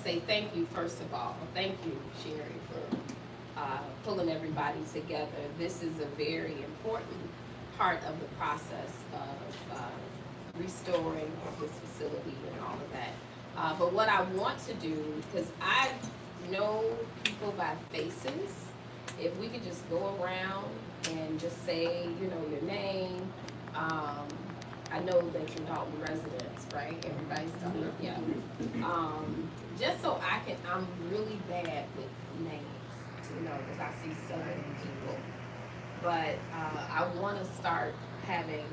say thank you, first of all. Thank you, Sherry, for pulling everybody together. This is a very important part of the process of restoring this facility and all of that. But what I want to do, because I know people by faces, if we could just go around and just say, you know, your name. I know that you're Dolton residents, right? Everybody's Dolton, yeah. Just so I'm really bad with names, you know, because I see so many people. But I want to start having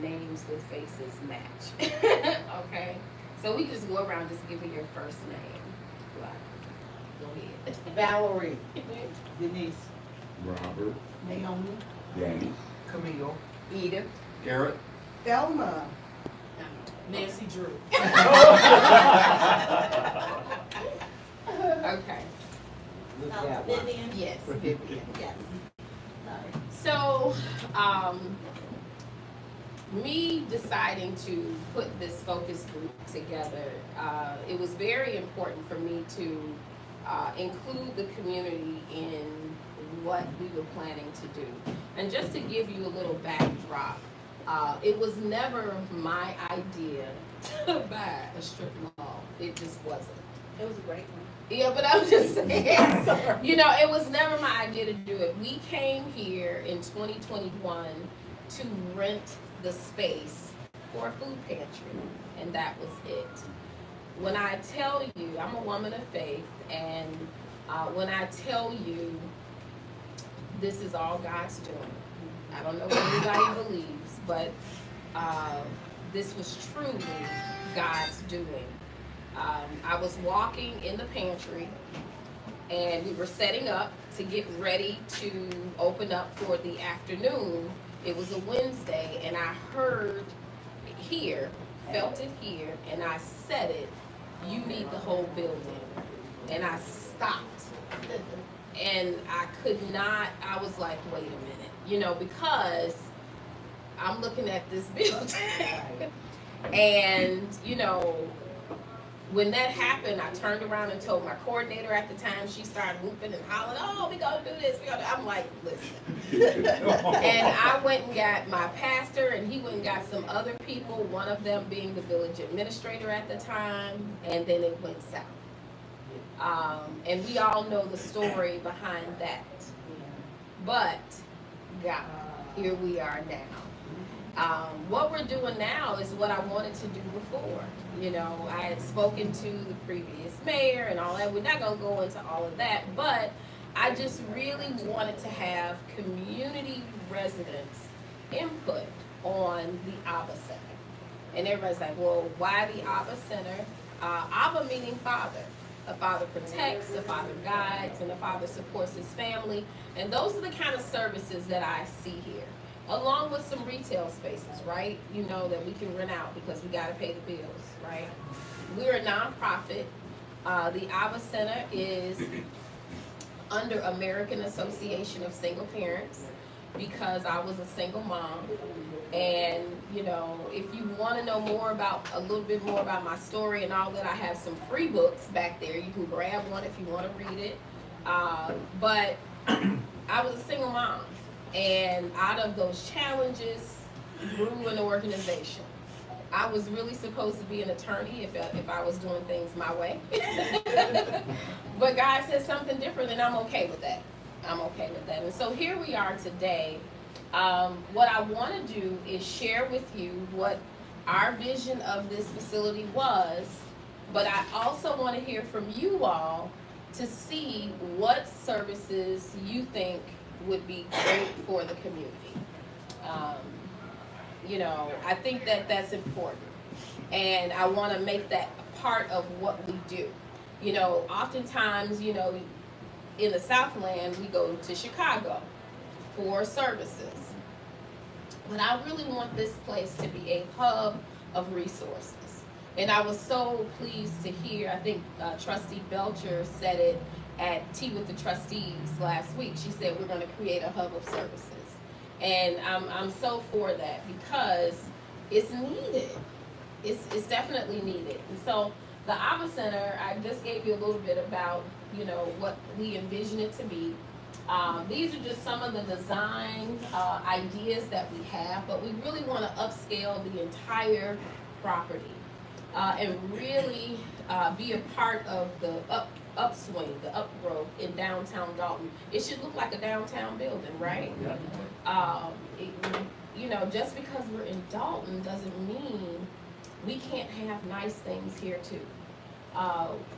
names with faces match. Okay? So we just go around just giving your first name. Go ahead. Valerie. Denise. Robert. Naomi. Danny. Camille. Edith. Garrett. Thelma. Nancy Drew. Okay. Vivian. Yes. Vivian. Yes. So, me deciding to put this focus group together, it was very important for me to include the community in what we were planning to do. And just to give you a little backdrop, it was never my idea to buy a strip mall. It just wasn't. It was a great one. Yeah, but I'm just saying, you know, it was never my idea to do it. We came here in 2021 to rent the space for a food pantry, and that was it. When I tell you, I'm a woman of faith, and when I tell you this is all God's doing, I don't know what anybody believes, but this was truly God's doing. I was walking in the pantry, and we were setting up to get ready to open up for the afternoon. It was a Wednesday, and I heard here, felt it here, and I said it, you need the whole building. And I stopped. And I could not, I was like, wait a minute, you know, because I'm looking at this building. And, you know, when that happened, I turned around and told my coordinator at the time. She started whooping and hollering, oh, we gonna do this, we gonna do. I'm like, listen. And I went and got my pastor, and he went and got some other people, one of them being the village administrator at the time, and then it went south. And we all know the story behind that. But God, here we are now. What we're doing now is what I wanted to do before. You know, I had spoken to the previous mayor and all that. We're not going to go into all of that, but I just really wanted to have community residents' input on the ABBA Center. And everybody's like, well, why the ABBA Center? ABBA meaning father. A father protects, a father guides, and a father supports his family. And those are the kind of services that I see here, along with some retail spaces, right? You know, that we can rent out because we got to pay the bills, right? We're a nonprofit. The ABBA Center is under American Association of Single Parents because I was a single mom. And, you know, if you want to know more about, a little bit more about my story and all that, I have some free books back there. You can grab one if you want to read it. But I was a single mom. And out of those challenges grew an organization. I was really supposed to be an attorney if I was doing things my way. But God said something different, and I'm okay with that. I'm okay with that. And so here we are today. What I want to do is share with you what our vision of this facility was, but I also want to hear from you all to see what services you think would be great for the community. You know, I think that that's important, and I want to make that a part of what we do. You know, oftentimes, you know, in the Southland, we go to Chicago for services. But I really want this place to be a hub of resources. And I was so pleased to hear, I think Trustee Belcher said it at Tea with the Trustees last week. She said we're going to create a hub of services. And I'm so for that because it's needed. It's definitely needed. And so The ABBA Center, I just gave you a little bit about, you know, what we envision it to be. These are just some of the design ideas that we have, but we really want to upscale the entire property and really be a part of the upswing, the upgrowth in downtown Dolton. It should look like a downtown building, right? You know, just because we're in Dolton doesn't mean we can't have nice things here too.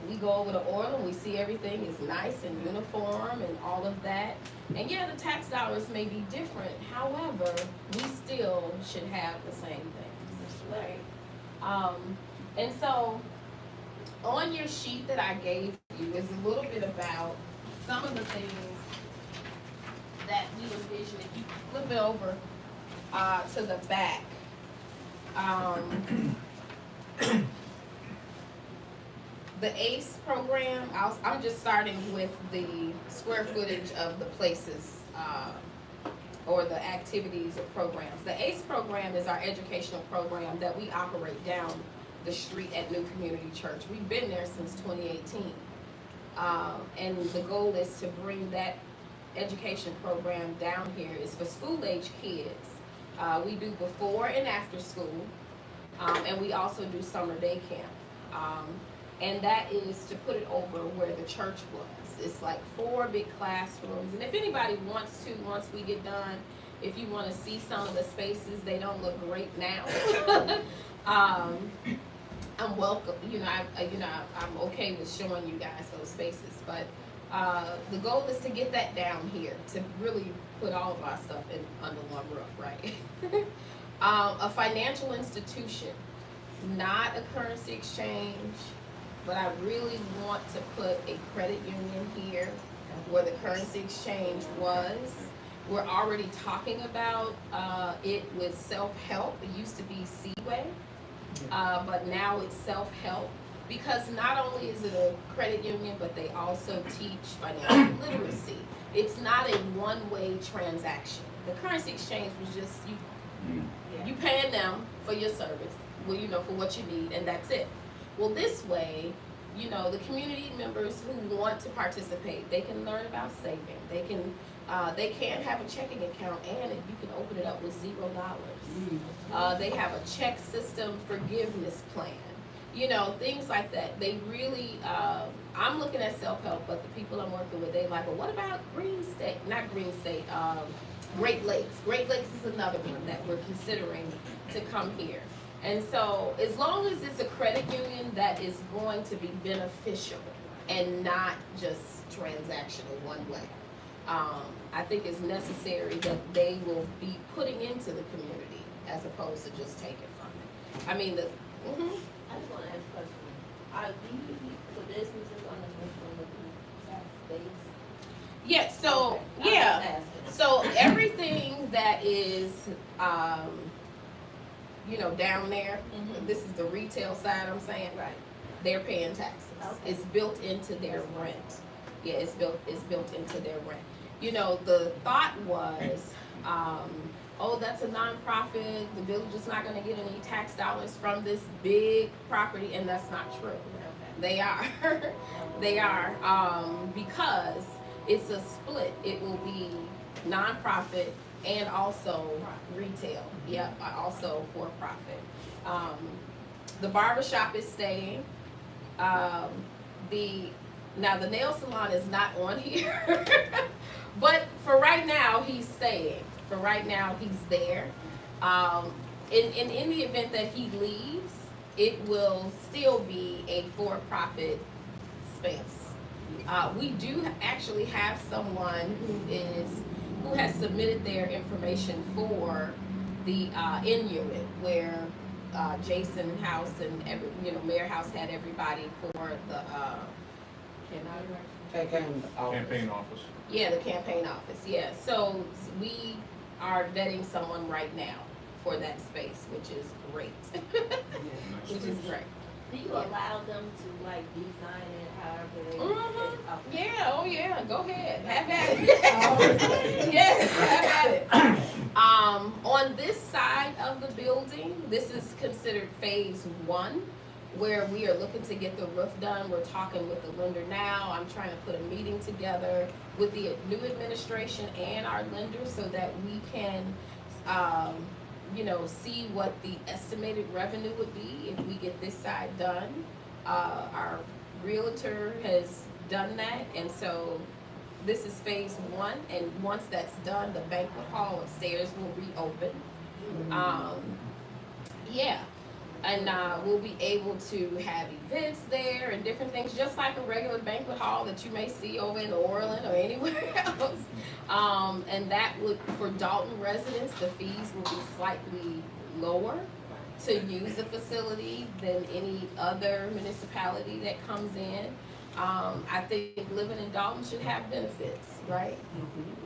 We go over to Orland, we see everything is nice and uniform and all of that. And yeah, the tax dollars may be different. However, we still should have the same things, right? And so on your sheet that I gave you is a little bit about some of the things that we envision. If you flip it over to the back, the ACE program, I'm just starting with the square footage of the places or the activities or programs. The ACE program is our educational program that we operate down the street at New Community Church. We've been there since 2018. And the goal is to bring that education program down here. Is for school-age kids. We do before and after school, and we also do summer day camp. And that is to put it over where the church was. It's like 4 big classrooms. And if anybody wants to, once we get done, if you want to see some of the spaces, they don't look great now. I'm welcome. I'm okay with showing you guys those spaces. But the goal is to get that down here, to really put all of our stuff under one roof, right? A financial institution, not a currency exchange. But I really want to put a credit union here where the currency exchange was. We're already talking about it with self-help. It used to be Seaway, but now it's self-help, because not only is it a credit union, but they also teach financial literacy. It's not a one-way transaction. The currency exchange was just you paying them for your service, well, you know, for what you need, and that's it. Well, this way, you know, the community members who want to participate, they can learn about saving. They can have a checking account, and you can open it up with $0. They have a check system forgiveness plan. You know, things like that. They really, I'm looking at self-help, but the people I'm working with, they like, well, what about Great Lakes. Great Lakes is another one that we're considering to come here. And so as long as it's a credit union that is going to be beneficial and not just transactional one way, I think it's necessary that they will be putting into the community as opposed to just taking from it. I mean, I just want to ask a question. Are these the businesses on the tax base? yeah, so, Okay. yeah. So everything that is, you know, down there, this is the retail side I'm saying, Right. they're paying taxes. Okay. It's built into their rent. Yeah, it's built into their rent. You know, the thought was, oh, that's a nonprofit, the village is not gonna get any tax dollars from this big property, and that's not true. They are. They are, because it's a split. It will be nonprofit and also retail. Yep, also for profit. The barbershop is staying. The nail salon is not on here, but for right now he's staying. For right now he's there. In the event that he leaves, it will still be a for-profit space. We do actually have someone who has submitted their information for the in-unit where Jason House and Mayor House had everybody for the Campaign office. Yeah, the campaign office. Yeah, so we are vetting someone right now for that space, which is great. Which is great. Do you allow them to like design it however they? Yeah, oh yeah, go ahead. Have at it. Yes, have at it. On this side of the building, this is considered phase 1, where we are looking to get the roof done. We're talking with the lender now. I'm trying to put a meeting together with the new administration and our lenders so that we can, see what the estimated revenue would be if we get this side done. Our realtor has done that, and so this is phase one, and once that's done, the banquet hall upstairs will reopen. And we'll be able to have events there and different things, just like a regular banquet hall that you may see over in Orland or anywhere else. And that would, for Dolton residents, the fees will be slightly lower to use the facility than any other municipality that comes in. I think living in Dolton should have benefits, right?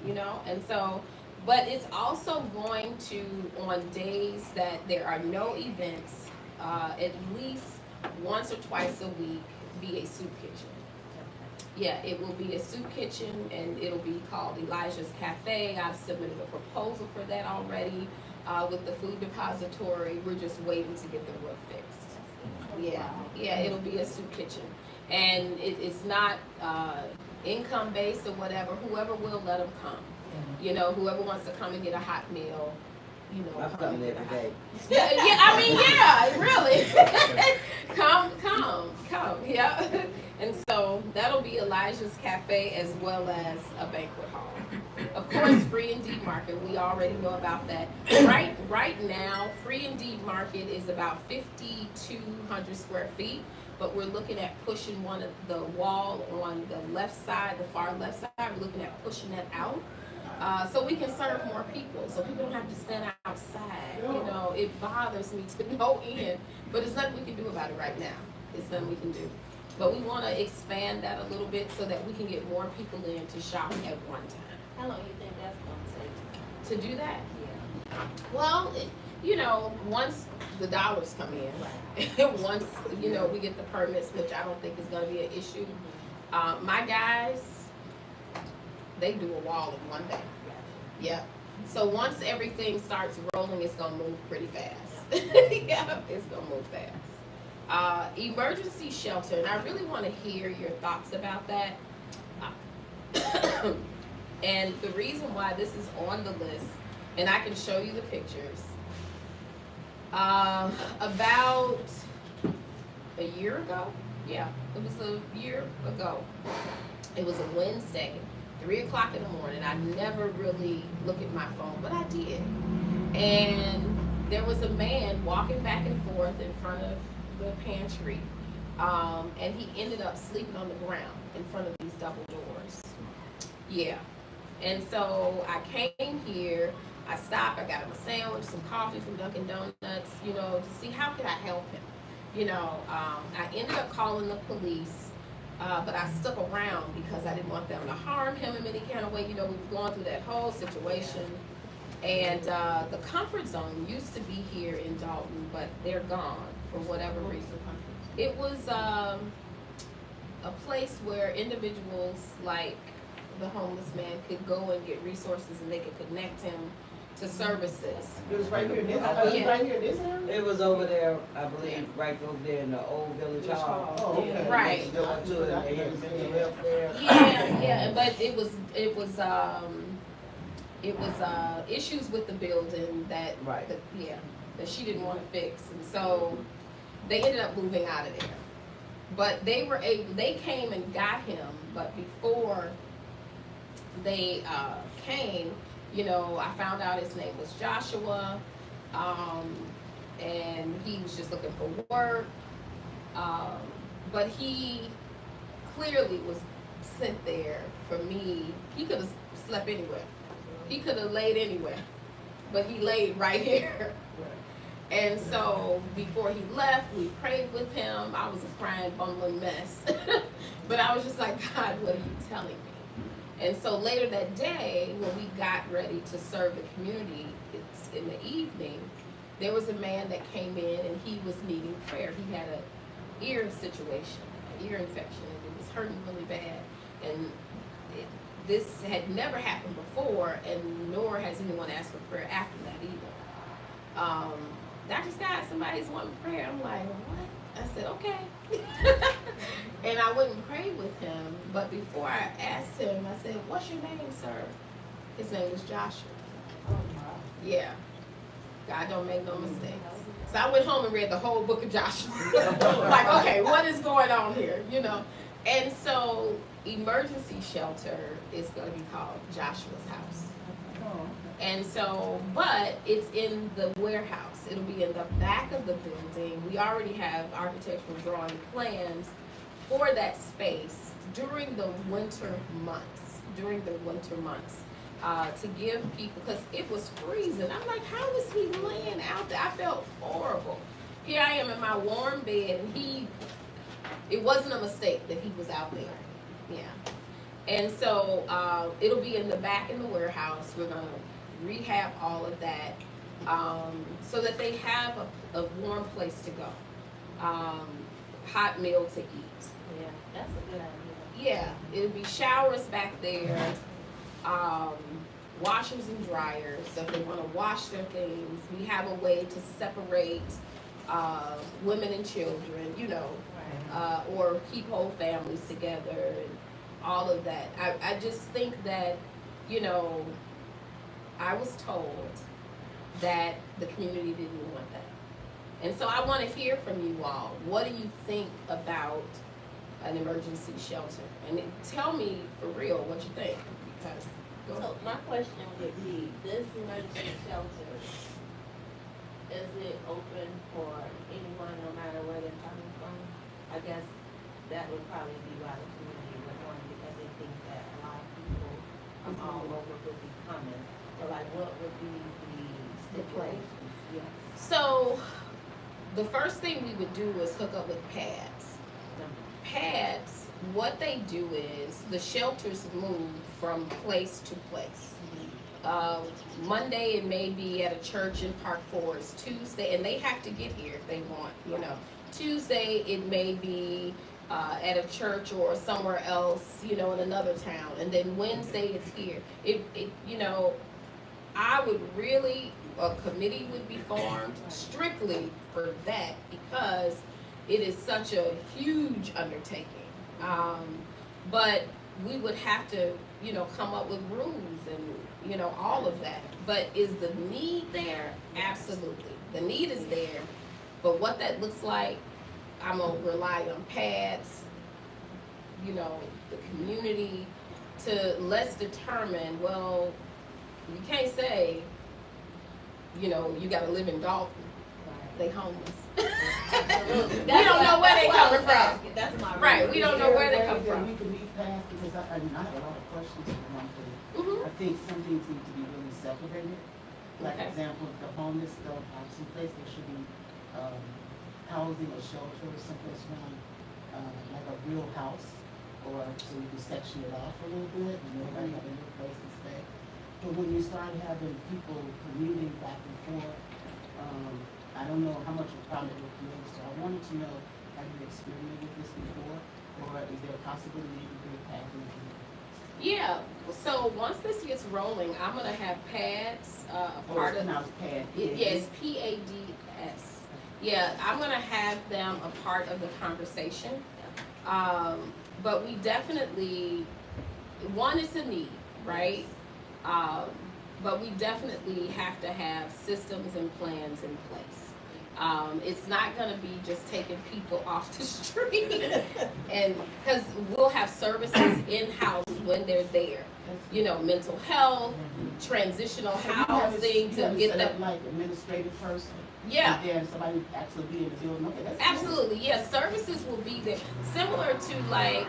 And so, but it's also going to, on days that there are no events, at least once or twice a week, be a soup kitchen. Yeah, it will be a soup kitchen, and it'll be called Elijah's Cafe. I've submitted a proposal for that already with the food depository. We're just waiting to get the roof fixed. Yeah, it'll be a soup kitchen. And it's not income based or whatever. Whoever will, let them come. Whoever wants to come and get a hot meal, I'm coming every day. Really. come, yeah. And so that'll be Elijah's Cafe as well as a banquet hall. Of course, Free and Deed Market, we already know about that. Right now, Free and Deed Market is about 5,200 square feet, but we're looking at pushing one of the wall on the left side, the far left side, we're looking at pushing that out. So we can serve more people, so people don't have to stand outside. It bothers me to no end, but there's nothing we can do about it right now. It's nothing we can do. But we want to expand that a little bit so that we can get more people in to shop at one time. How long do you think that's gonna take? To do that? Yeah. Well, once the dollars come in, once, we get the permits, which I don't think is going to be an issue. My guys, they do a wall in one day. Yeah. So once everything starts rolling, it's gonna move pretty fast. Yeah, it's gonna move fast. Emergency shelter, and I really want to hear your thoughts about that. And the reason why this is on the list, and I can show you the pictures. About a year ago, yeah, it was a year ago. It was a Wednesday. 3 o'clock in the morning. I never really look at my phone, but I did. And there was a man walking back and forth in front of the pantry. And he ended up sleeping on the ground in front of these double doors. Yeah. And so I came here, I stopped, I got him a sandwich, some coffee from Dunkin' Donuts, to see how could I help him. I ended up calling the police. But I stuck around because I didn't want them to harm him in any kind of way. We were going through that whole situation. And the comfort zone used to be here in Dolton, but they're gone for whatever reason. It was a place where individuals like the homeless man could go and get resources, and they could connect him to services. It was right here in this, area? It was over there, I believe, right over there in the old village hall. Oh, okay. Right. Next door to it, they had mental health there. Yeah, but it was issues with the building that Right. that she didn't want to fix, and so they ended up moving out of there. But they came and got him, but before they came, I found out his name was Joshua, and he was just looking for work, but he clearly was sent there for me. He could have slept anywhere. He could have laid anywhere, but he laid right here. And so before he left, we prayed with him. I was a crying, bumbling mess. But I was just like, God, what are you telling me? And so later that day, when we got ready to serve the community, it's in the evening, there was a man that came in and he was needing prayer. He had an ear situation, an ear infection, and it was hurting really bad. And this had never happened before, and nor has anyone asked for prayer after that either. Dr. Scott, somebody's wanting prayer. I'm like, what? I said, okay. And I wouldn't pray with him, but before I asked him, I said, what's your name, sir? His name was Joshua. Yeah. God don't make no mistakes. So I went home and read the whole book of Joshua. Like, okay, what is going on here, you know? And so emergency shelter is going to be called Joshua's house. And so, but it's in the warehouse. It'll be in the back of the building. We already have architectural drawing plans for that space during the winter months. To give people, because it was freezing. I'm like, how is he laying out there? I felt horrible. Here I am in my warm bed, and it wasn't a mistake that he was out there. Yeah. And so it'll be in the back in the warehouse. We're going to rehab all of that so that they have a warm place to go. Hot meal to eat. Yeah, that's a good idea. Yeah, it'll be showers back there. Washers and dryers, so if they want to wash their things, we have a way to separate women and children, you know, or keep whole families together and all of that. I just think that, you know, I was told that the community didn't want that. And so I want to hear from you all. What do you think about an emergency shelter? And tell me for real what you think, because So my question would be, this emergency shelter, is it open for anyone, no matter where they're coming from? I guess that would probably be why the community would want it, because they think that a lot of people from all over would be coming. So like, what would be the stipulations? Yeah. So the first thing we would do is hook up with pads. Pads, what they do is the shelters move from place to place. Monday it may be at a church in Park Forest. Tuesday, and they have to get here if they want, you know. Tuesday it may be at a church or somewhere else, you know, in another town. And then Wednesday it's here. It you know, I would really, a committee would be formed strictly for that, because it is such a huge undertaking. But we would have to, you know, come up with rules and, you know, all of that. But is the need there? Absolutely. The need is there. But what that looks like, I'm going to rely on pads, you know, the community to let's determine, well, you can't say, you know, you got to live in Dolton. They homeless. Absolutely. We don't know where they coming from. That's my Right, we don't know where they come Is there a from. way that we can meet past, because I have a lot of questions for one thing. Mhm. I think some things need to be really separated. Like Okay. example, if the homeless don't have some place, there should be housing or shelter or someplace around, like a real house, or so you can section it off a little bit and everybody have a new place to stay. But when you start having people commuting back and forth, I don't know how much of a problem it will create. So I wanted to know, have you experienced with this before, or is there a possibility to bring packing? Yeah, so once this gets rolling, I'm gonna have pads, a part of, pad. yes, PADS. Yeah, I'm gonna have them a part of the conversation. But we definitely, one is a need, right? But we definitely have to have systems and plans in place. It's not gonna be just taking people off the street, and, because we'll have services in-house when they're there. You know, mental health, transitional housing to get them. Like administrative person? Yeah. And then somebody actually be in the building, okay, that's. Absolutely, yes, services will be there, similar to like,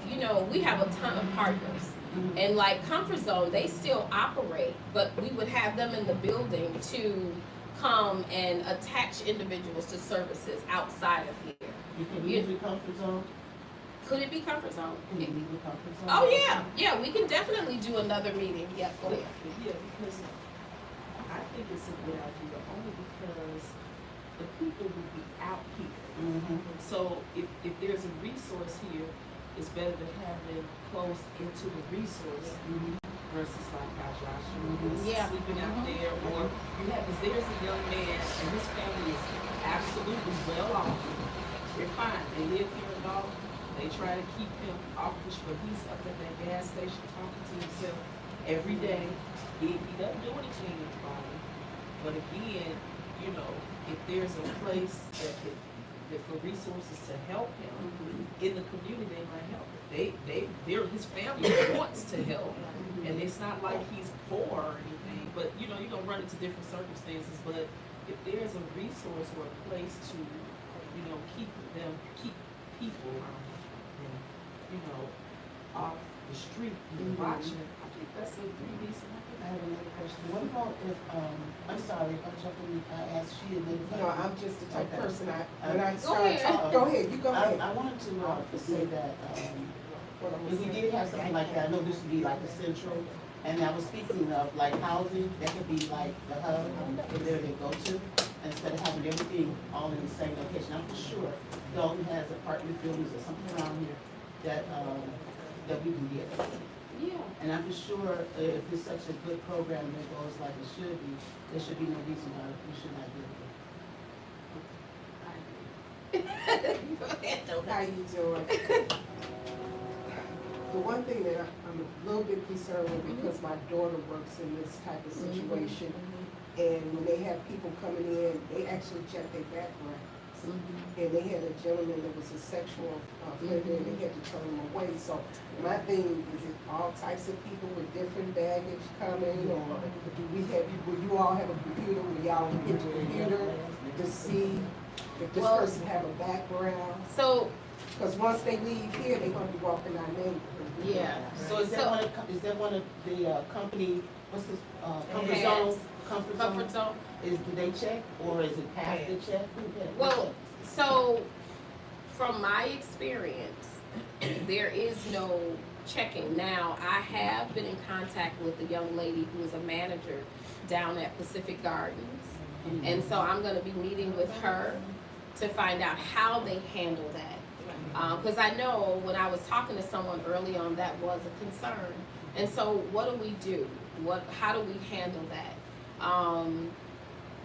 you know, we have a ton of partners. And like Comfort Zone, they still operate, but we would have them in the building to come and attach individuals to services outside of here. You can leave the comfort zone? Could it be Comfort Zone? Can you leave the comfort zone? Oh, yeah, we can definitely do another meeting, yeah, go ahead. Yeah, because I think it's a good idea, only because the people will be out here. Mhm. So if there's a resource here, it's better to have them close into the resource versus like how Joshua is Yeah. sleeping out there, or you have, because there's a young man and his family is absolutely well off, they're fine, they live here in Dolton, they try to keep him off the street, he's up at that gas station talking to himself every day. He doesn't do anything about it, but again, you know, if there's a place that for resources to help him in the community, they might help him. His family wants to help, and it's not like he's poor or anything, but you know, you're gonna run into different circumstances, but if there's a resource or a place to, you know, keep people, you know, off the street and watching, I think that's a pretty decent. I have another question. What about if, I'm sorry, if I'm jumping, I asked she and then. No, I'm just the type of person, when Go I start ahead. talking, go ahead, you go ahead. I wanted to say that, What I'm if we saying. did have something like that, I know this would be like the central, and I was speaking of like housing, that could be like the hub, where they go to, instead of having everything all in the same location. I'm for sure Dolton has apartment buildings or something around here that we can get. Yeah. And I'm for sure if it's such a good program that goes like it should be, there should be no reason why we should not get it. Go ahead, Dolton. How you doing? The one thing that I'm a little bit concerned with, because my daughter works in this type of situation, and when they have people coming in, they actually check their background. And they had a gentleman that was a sexual offender, and they had to turn him away. So my thing is, it all types of people with different baggage coming, or will you all have a computer where y'all get the computer to see if this Well- person have a background? So, Because once they leave here, they're gonna be walking our neighborhood. yeah. So is that one of the company, what's this, comfort Yes. zone? Comfort Comfort zone? zone. Do they check, or is it past the check? Who Well, checks? so from my experience, there is no checking. Now, I have been in contact with a young lady who is a manager down at Pacific Gardens. And so I'm gonna be meeting with her to find out how they handle that. Because I know when I was talking to someone early on, that was a concern. And so what do? How do we handle that?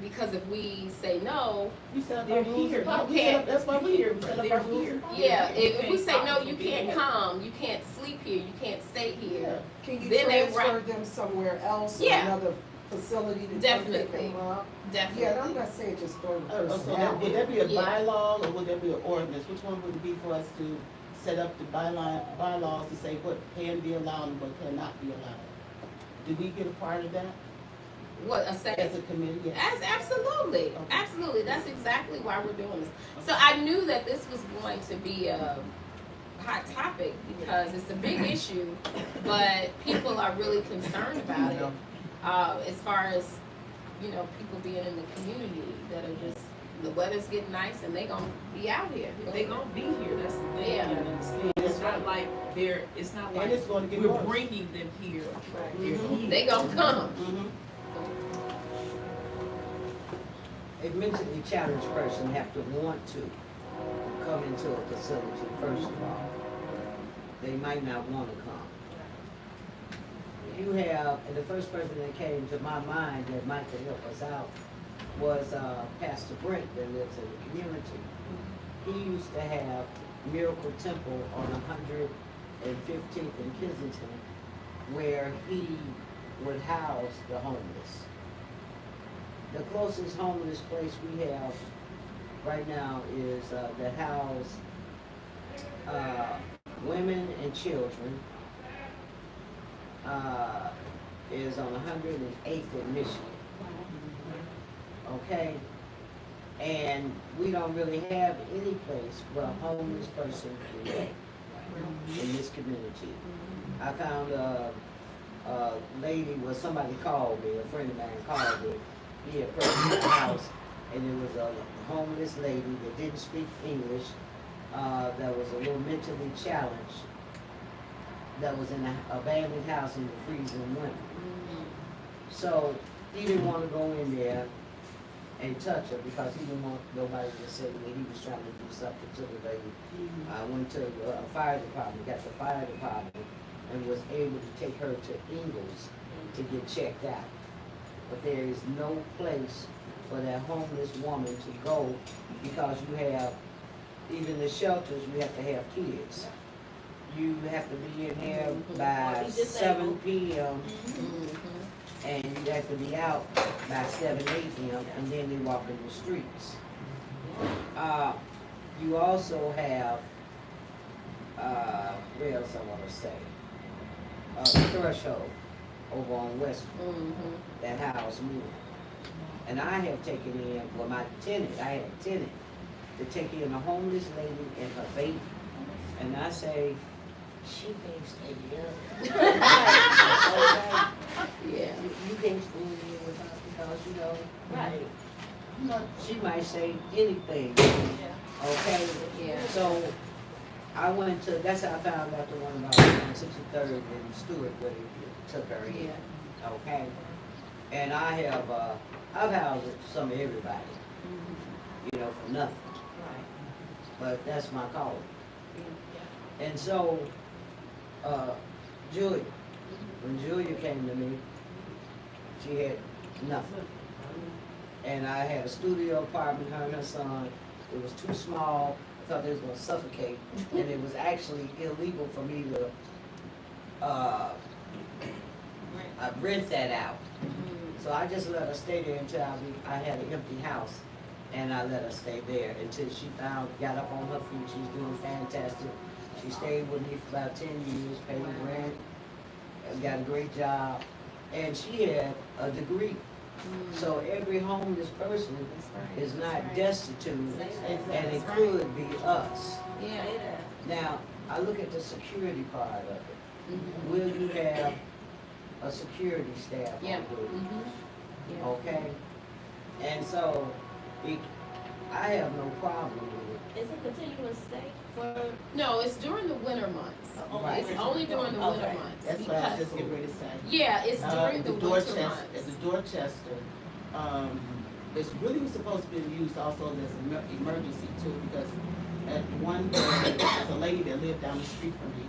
Because if we say no, You set up They're our rules here. and policies. You can't- That's why we're here. We set up They're our rules here. and policies. yeah, if we can't say stop no, them you from being can't here. come, you can't sleep here, you can't stay here. Can you Then they transfer them somewhere else, or Yeah. another facility to Definitely. pick them up? Definitely. Yeah, and I'm not saying just throw the So person would out. that be a Yeah. bylaw, or would that be an ordinance? Which one would it be for us to set up the bylaws to say what can be allowed and what cannot be allowed? Did we get a part of that What, a second? as a committee? Yes. Absolutely, absolutely. That's exactly why we're doing this. So I knew that this was going to be a hot topic because it's a big issue, but people are really concerned about it. As far as, you know, people being in the community that are just, the weather's getting nice and they gonna be out here. They gonna be here, that's the thing, you Yeah. gotta understand. It's not like it's not And like it's gonna get we're worse. bringing them here. Right. They're here. They gonna come. Mhm. A mentally challenged person have to want to come into a facility, first of all. They might not want to come. You have, and the first person that came to my mind that might could help us out was Pastor Brent that lives in the community. He used to have Miracle Temple on 115th and Kensington, where he would house the homeless. The closest homeless place we have right now is that house women and children. Is on 108th in Michigan. Okay? And we don't really have any place where a homeless person can go in this community. I found a lady, well, somebody called me, a friend of mine called me. He had purchased a house, and there was a homeless lady that didn't speak English, that was a little mentally challenged, that was in an abandoned house in the freezing winter. So he didn't want to go in there and touch her because he didn't want nobody to say that he was trying to do something to the lady. I went to a fire department, got the fire department, and was able to take her to Ingles to get checked out. But there is no place for that homeless woman to go because you have even the shelters, you have to have kids. You have to be in there Or by be disabled. 7 p.m. Mhm. and you have to be out by 7, 8 p.m. and then they walk in the streets. You also have, what else I wanna say? Threshold over on West, Mhm. that house me. And I have taken in, well, my tenant, I had a tenant to take in a homeless lady and her baby. And I say, she can't stay here. Yeah. You can't stay here with us because, you know, Right. you know, she might say anything, Yeah. okay? Yeah. So I went to, that's how I found out the one about 63rd and Stewart where they took her in, Yeah. okay? And I have, I've housed some of everybody, you know, for nothing, Right. but that's my calling. Yeah. And so, Julia, when Julia came to me, she had nothing. And I had a studio apartment, her and her son. It was too small. I thought they was gonna suffocate. And it was actually illegal for me to, rent that out. So I just let her stay there until I had an empty house. And I let her stay there until she got up on her feet. She's doing fantastic. She stayed with me for about 10 years, paid rent, and got a great job. And she had a degree. So every homeless person is not destitute, and it could be us. Yeah. Say that. Now, I look at the security part of it. Mhm. Will you have a security staff Yeah. on duty? Mhm. Yeah. Okay? And so, I have no problem with it. Is it continuous stay for? No, it's during the winter months. Right. It's only during the winter Okay. months. That's what I was because- just getting ready to say. Yeah, it's during the winter Dorchester, months. at the Dorchester, it's really supposed to be used also as an emergency too, because at one point, there's a lady that lived down the street from me.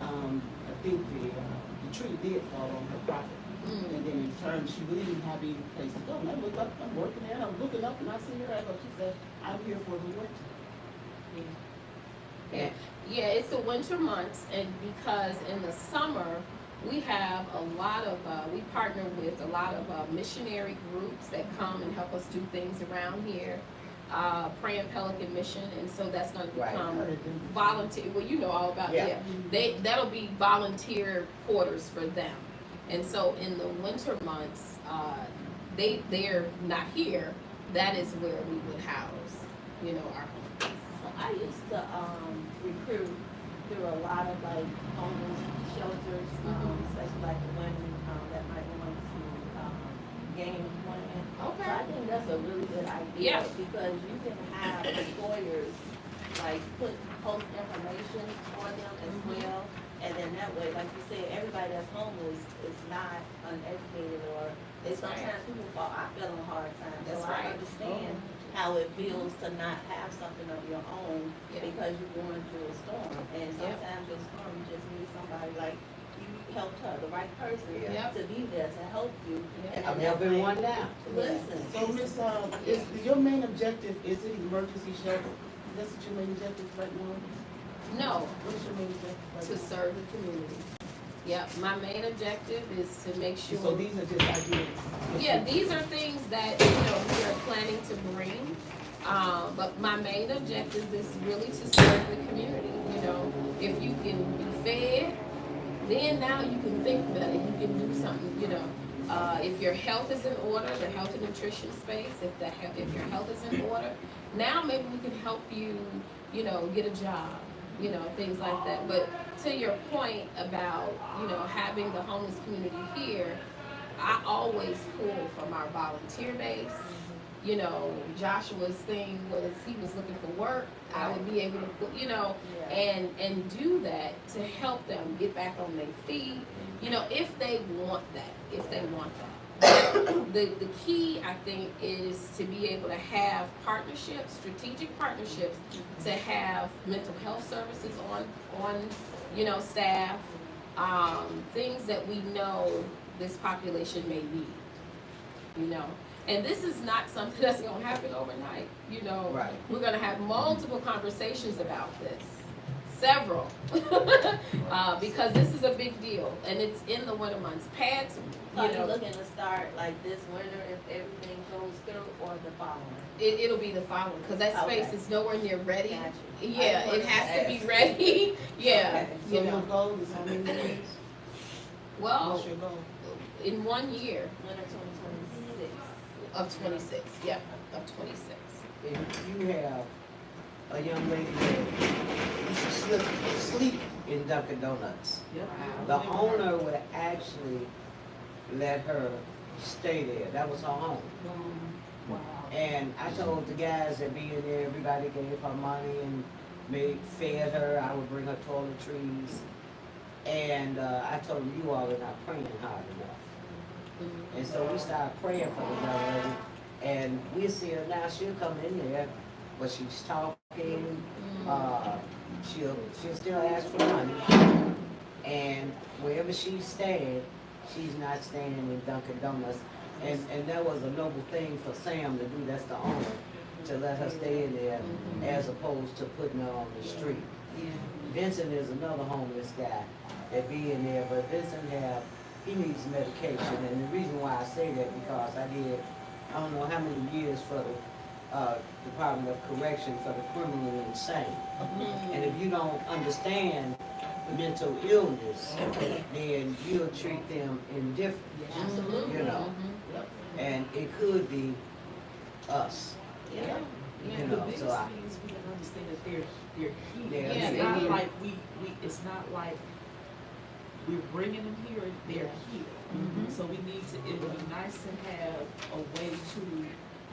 I think the tree did fall on her property. Mm. And then in turn, she really didn't have any place to go. And I looked up, I'm working there, and I'm looking up and I see her, I go, she said, I'm here for the winter. Yeah, it's the winter months, and because in the summer, we have a lot of, we partner with a lot of missionary groups that come and help us do things around here. Praying Pelican Mission, and so that's gonna Right. become volunteer, well, you know all about Yeah. that. That'll be volunteer quarters for them. And so in the winter months, they're not here, that is where we would house, you know, our homeless. So I used to recruit through a lot of like homeless shelters, especially like the women that might want to gain employment. So Okay. I think that's a really good idea Yeah. because you can have employers like post information for them as well. And then that way, like you said, everybody that's homeless is not uneducated or That's right. sometimes people fall, I feel on hard times. That's So right. I understand how it feels to not have something of your own Yeah. because you're going through a storm. And sometimes your storm, you just need somebody like you helped her, the right person Yeah. to be there to help you. Yeah. And I'm then that helping way- one now. Listen. So Miss, your main objective, is it emergency shelter? That's what your main objective right now? No, What's your main objective right to now? serve the community. Yep, my main objective is to make sure. So these are just ideas? Yeah, these are things that, you know, we are planning to bring. But my main objective is really to serve the community, you know. If you can be fed, then now you can think better, you can do something, you know. If your health is in order, the health and nutrition space, if your health is in order, now maybe we can help you, you know, get a job, you know, things like that. But to your point about, you know, having the homeless community here, I always pull from our volunteer base. You know, Joshua's thing was he was looking for work. I would be able to put, you know, Yeah. and do that to help them get back on their feet. You know, if they want that, the key I think is to be able to have partnerships, strategic partnerships, to have mental health services on you know, staff, things that we know this population may need. You know, And this is not something that's gonna happen overnight, you know. Right. We're gonna have multiple conversations about this, several, because this is a big deal, and it's in the winter months. Pads, Are you you know, looking to start like this winter if everything goes through, or the following? it'll be the following, because that space Okay. is nowhere near ready. Gotcha. Yeah, I it has to be ask. ready, yeah, Okay. So you your know. goal is how many years? Well, What's your goal? in 1 year Winter 2026. of 26, yeah, of 26. If you have a young lady that used to sleep in Dunkin' Donuts, Yep. the owner would actually let her stay there. That was her home. Wow. And I told the guys that be in there, everybody gave her money and fed her. I would bring her toiletries. And I told them, you all are not praying hard enough. And so we started praying for the young lady. And we see her now, she'll come in there, but she's talking. She'll still ask for money. And wherever she's staying, she's not staying in Dunkin' Donuts. And that was a noble thing for Sam to do, that's the owner, to let her stay in there as opposed to putting her on the street. Vincent is another homeless guy that be in there, but Vincent he needs medication. And the reason why I say that, because I don't know how many years for the Department of Correction for the criminally insane. And if you don't understand mental illness, then you'll treat them indifferent, you know. And it could be us, Yeah. you The know, biggest so thing is we can understand that they're here. They're It's here. not like it's not like we're bringing them here, they're here. So we need to, it would be nice to have a way to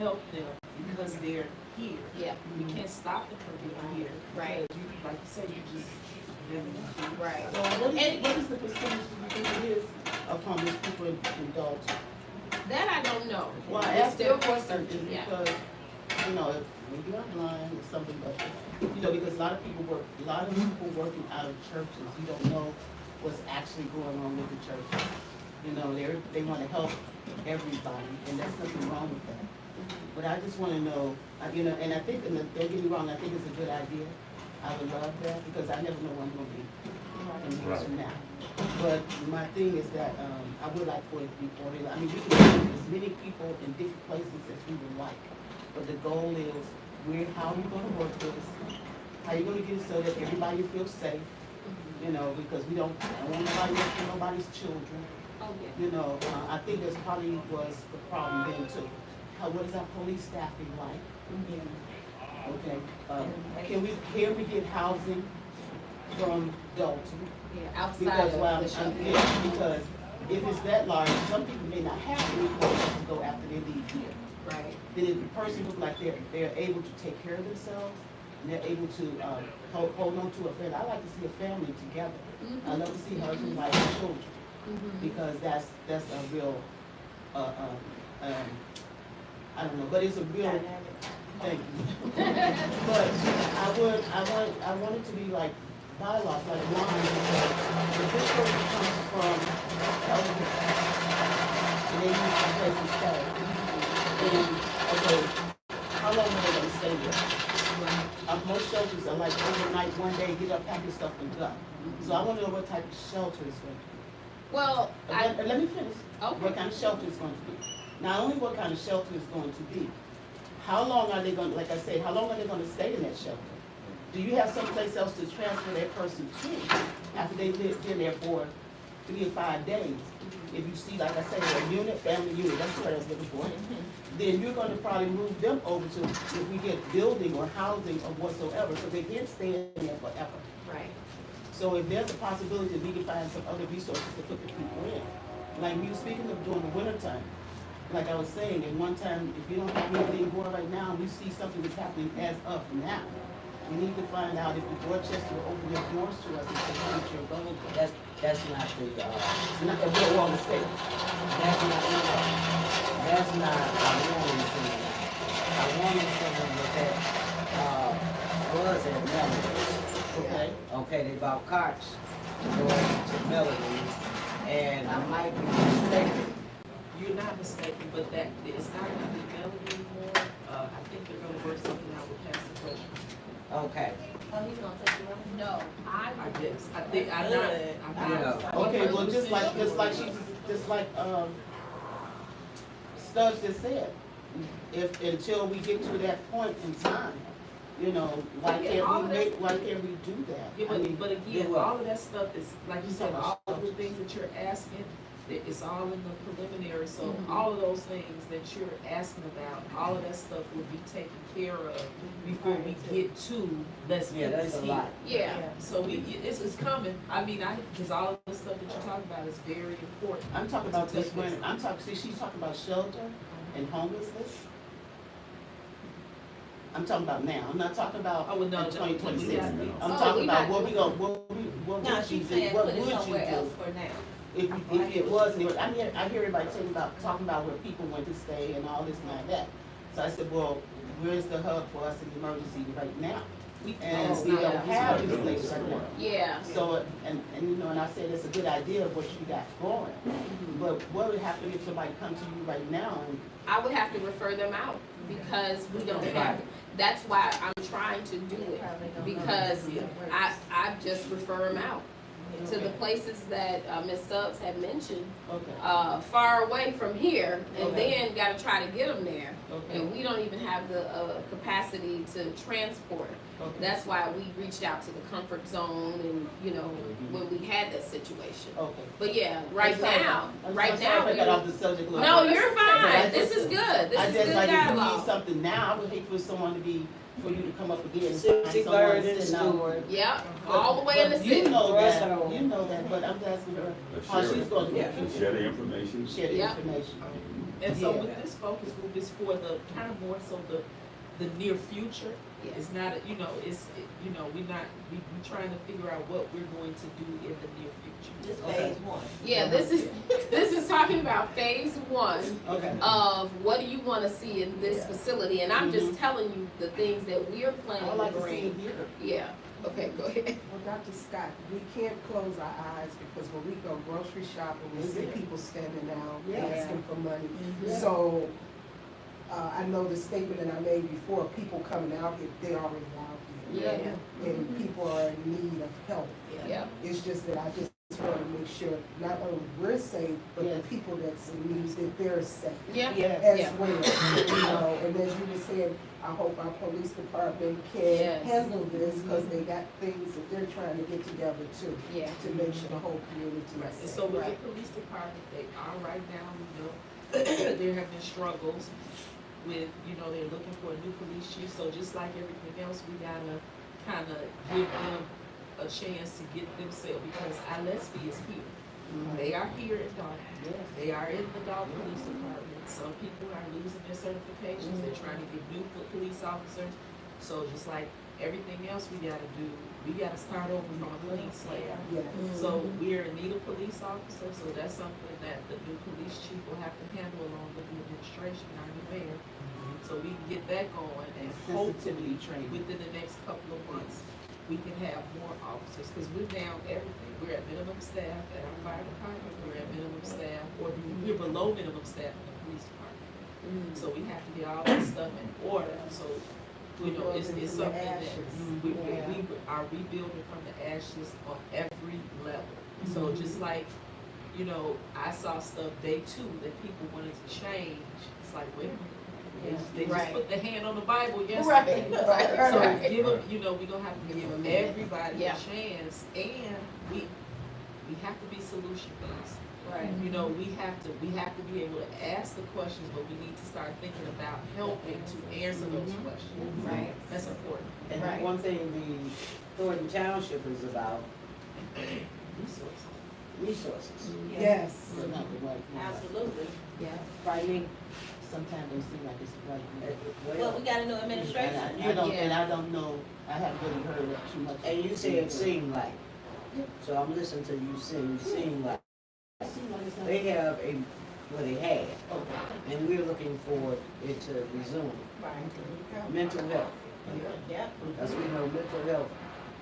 help them because they're here. Yeah. We can't stop them from being here. Right. Because you, like you said, you just never know. Right. So what is the percentage do you think it is of homeless people in Dolton? That I don't know. Well, I We're asked still that question is researching, yeah. because, you know, if maybe I'm blind or something, but, you know, because a lot of people working out of churches, you don't know what's actually going on with the churches. You know, they want to help everybody, and there's nothing wrong with that. But I just want to know, you know, and I think, and don't get me wrong, I think it's a good idea. I would love that, because I never know when I'm going to be in years from now. But my thing is that I would like for it to be formula. I mean, we can have as many people in different places as we would like. But the goal is, how are you going to work this? How are you going to get it so that everybody feels safe? You know, because I don't want nobody else for nobody's children. Oh, yeah. You know, I think that's probably was the problem then too. What is our police staffing like? Okay, can we get housing from Dolton? Yeah, outside Because, of the shelter. because if it's that large, some people may not have any places to go after they leave here. Right. Then if the person looks like they're able to take care of themselves, and they're able to hold on to a family. I like to see a family together. I love to see husband, wife, and children, because that's a real, I don't know, but it's a real, thank you. But I want it to be like bylaws, like mine, if this person comes from elderly, and they need some place to stay, then, okay, how long are they gonna stay there? Most shelters are like overnight, one day, get up, pack your stuff and go. So I wanna know what type of shelter it's going to be. Well, Let me finish. Okay. What kind of shelter it's going to be. Not only what kind of shelter it's going to be, how long are they going, like I said, how long are they going to stay in that shelter? Do you have someplace else to transfer that person to after they've been there for 3 or 5 days? If you see, like I said, a unit, family unit, that's what I was looking for. Then you're going to probably move them over to, if we get building or housing or whatsoever, because they can't stay in there forever. right. So if there's a possibility we can find some other resources to put the people in. Like we were speaking of during the winter time, like I was saying, at one time, if you don't have anything going right now, we see something that's happening as of now. We need to find out if the Dorchester will open their doors to us and say, "Hey, your goal." that's not the, Not that we're wrong to say. that's not a warning thing. A warning thing was at Melody. Okay. Okay, they bought carts to go to Melody, and I might be mistaken, you're not mistaken, but that, it's not gonna be Melody anymore. I think they're gonna work something out with Pastor Question. Okay, Oh, he's gonna take you on? No, I guess, I think, I'm not. Yeah. Okay, well, just like Stubbs just said, if, until we get to that point in time, you know, why can't we do that? Yeah, I mean, but again, Yeah, well- all of that stuff is, like you said, all of the things that you're asking, it's all in the preliminary, so all of those things that you're asking about, all of that stuff will be taken care of before we get to, let's yeah, get that's this a here. lot. yeah, So it's coming, I mean, because all of the stuff that you're talking about is very important. I'm talking about this when, she's talking about shelter and homelessness. I'm talking about now, I'm not talking about Oh, well, no, in 2026. yeah. I'm Oh, talking we about not what we doing- gonna, what No, would you she's do, saying what put would it you somewhere do? else for now. If it was, I hear everybody talking about where people went to stay and all this and all that. So I said, well, where's the hub for us in emergency right now? And it's we not- don't it's have not this doing place it right now. yeah. So, and you know, and I said it's a good idea of what you got going. But what would happen if somebody comes to you right now and, I would have to refer them out because we don't have, that's why I'm trying to do it. Because I just refer them out to the places that Ms. Stubbs had mentioned, okay, far away from here, and Okay. then gotta try to get them there. okay, And we don't even have the capacity to transport. okay. That's why we reached out to the comfort zone and, you know, when we had that situation. Okay. But yeah, right now, I'm right sorry now, if I got we're- off the subject a little no, bit. you're But I fine. This just- is good. This I is just good like if you need dialogue. something now, I would hate for someone to be, for you to come up again and City find someone Garden sitting out. Stewart. Yep, all the way in the But city. you know that, Threshold. you know that, but I'm asking her Let's how share she's it. gonna do Yeah. it. Share the information. Share the Yeah. information. And so Yeah. with this focus group is for the, kind of more so the near future. Yeah. It's not, you know, we trying to figure out what we're going to do in the near future. This Okay. phase one. Yeah, this is talking about phase one Okay. of what do you want to see in this Yeah. facility, and I'm just telling you the things that we're I would planning like to to see it bring. here. Yeah. Okay, go ahead. Well, Dr. Scott, we can't close our eyes because when we go grocery shopping, we see Yeah. people standing out, Yeah. asking for money. Yeah. So, I know the statement that I made before, people coming out here, they already out here. Yeah. And people are in need of help. Yeah. It's just that I just want to make sure not only we're safe, but Yes. the people that's in need, that they're safe Yeah. Yes. as Yeah. well. You know, and as you were saying, I hope our police department can Yes. handle this because they got things that they're trying to get together too, Yeah. to make sure the whole community Right, is and safe. so with the Right. police department, they are right now, you know, there have been struggles with, you know, they're looking for a new police chief, so just like everything else, we gotta kinda give them a chance to get themselves, because Gillespie is here. They are here in Dolton, Yes. they are in the Dolton Police Department, some people are losing their certifications, they're trying to get new police officers. So just like everything else we gotta do, we gotta start over from a clean slate. Yes. So we're in need of police officers, so that's something that the new police chief will have to handle along with the administration, our new mayor. So we can get that going and hopefully Sensitivity training. within the next couple of months, we can have more officers, cause we're down everything. We're at minimum staff at our fire department, we're at minimum staff, or we're below minimum staff in the police department. So we have to get all that stuff in order, so, you know, it's Rebuilding from the something that ashes. we are rebuilding from the ashes on every level. So just like, you know, I saw stuff day two that people wanted to change, it's like, wait a minute. They just Right. put the hand on the Bible yesterday. Right. So Right. give them, you know, we gonna have to give everybody Yeah. a chance, and we have to be solution based. Right. You know, we have to be able to ask the questions, but we need to start thinking about helping to answer those questions. Right. That's important. And Right. one thing the Thornton Township is about, Resources. resources. Yes. It's not the right one. Absolutely. Yeah. Fighting, Sometimes it seems like it's the right one. Well, we got a new And administration. I don't know, I haven't really heard that too much. and you say it seemed like, so I'm listening to you seem like. It seems like it's not. They have they had, Okay. and we're looking for it to resume. Mental health, Yeah. as we know, mental health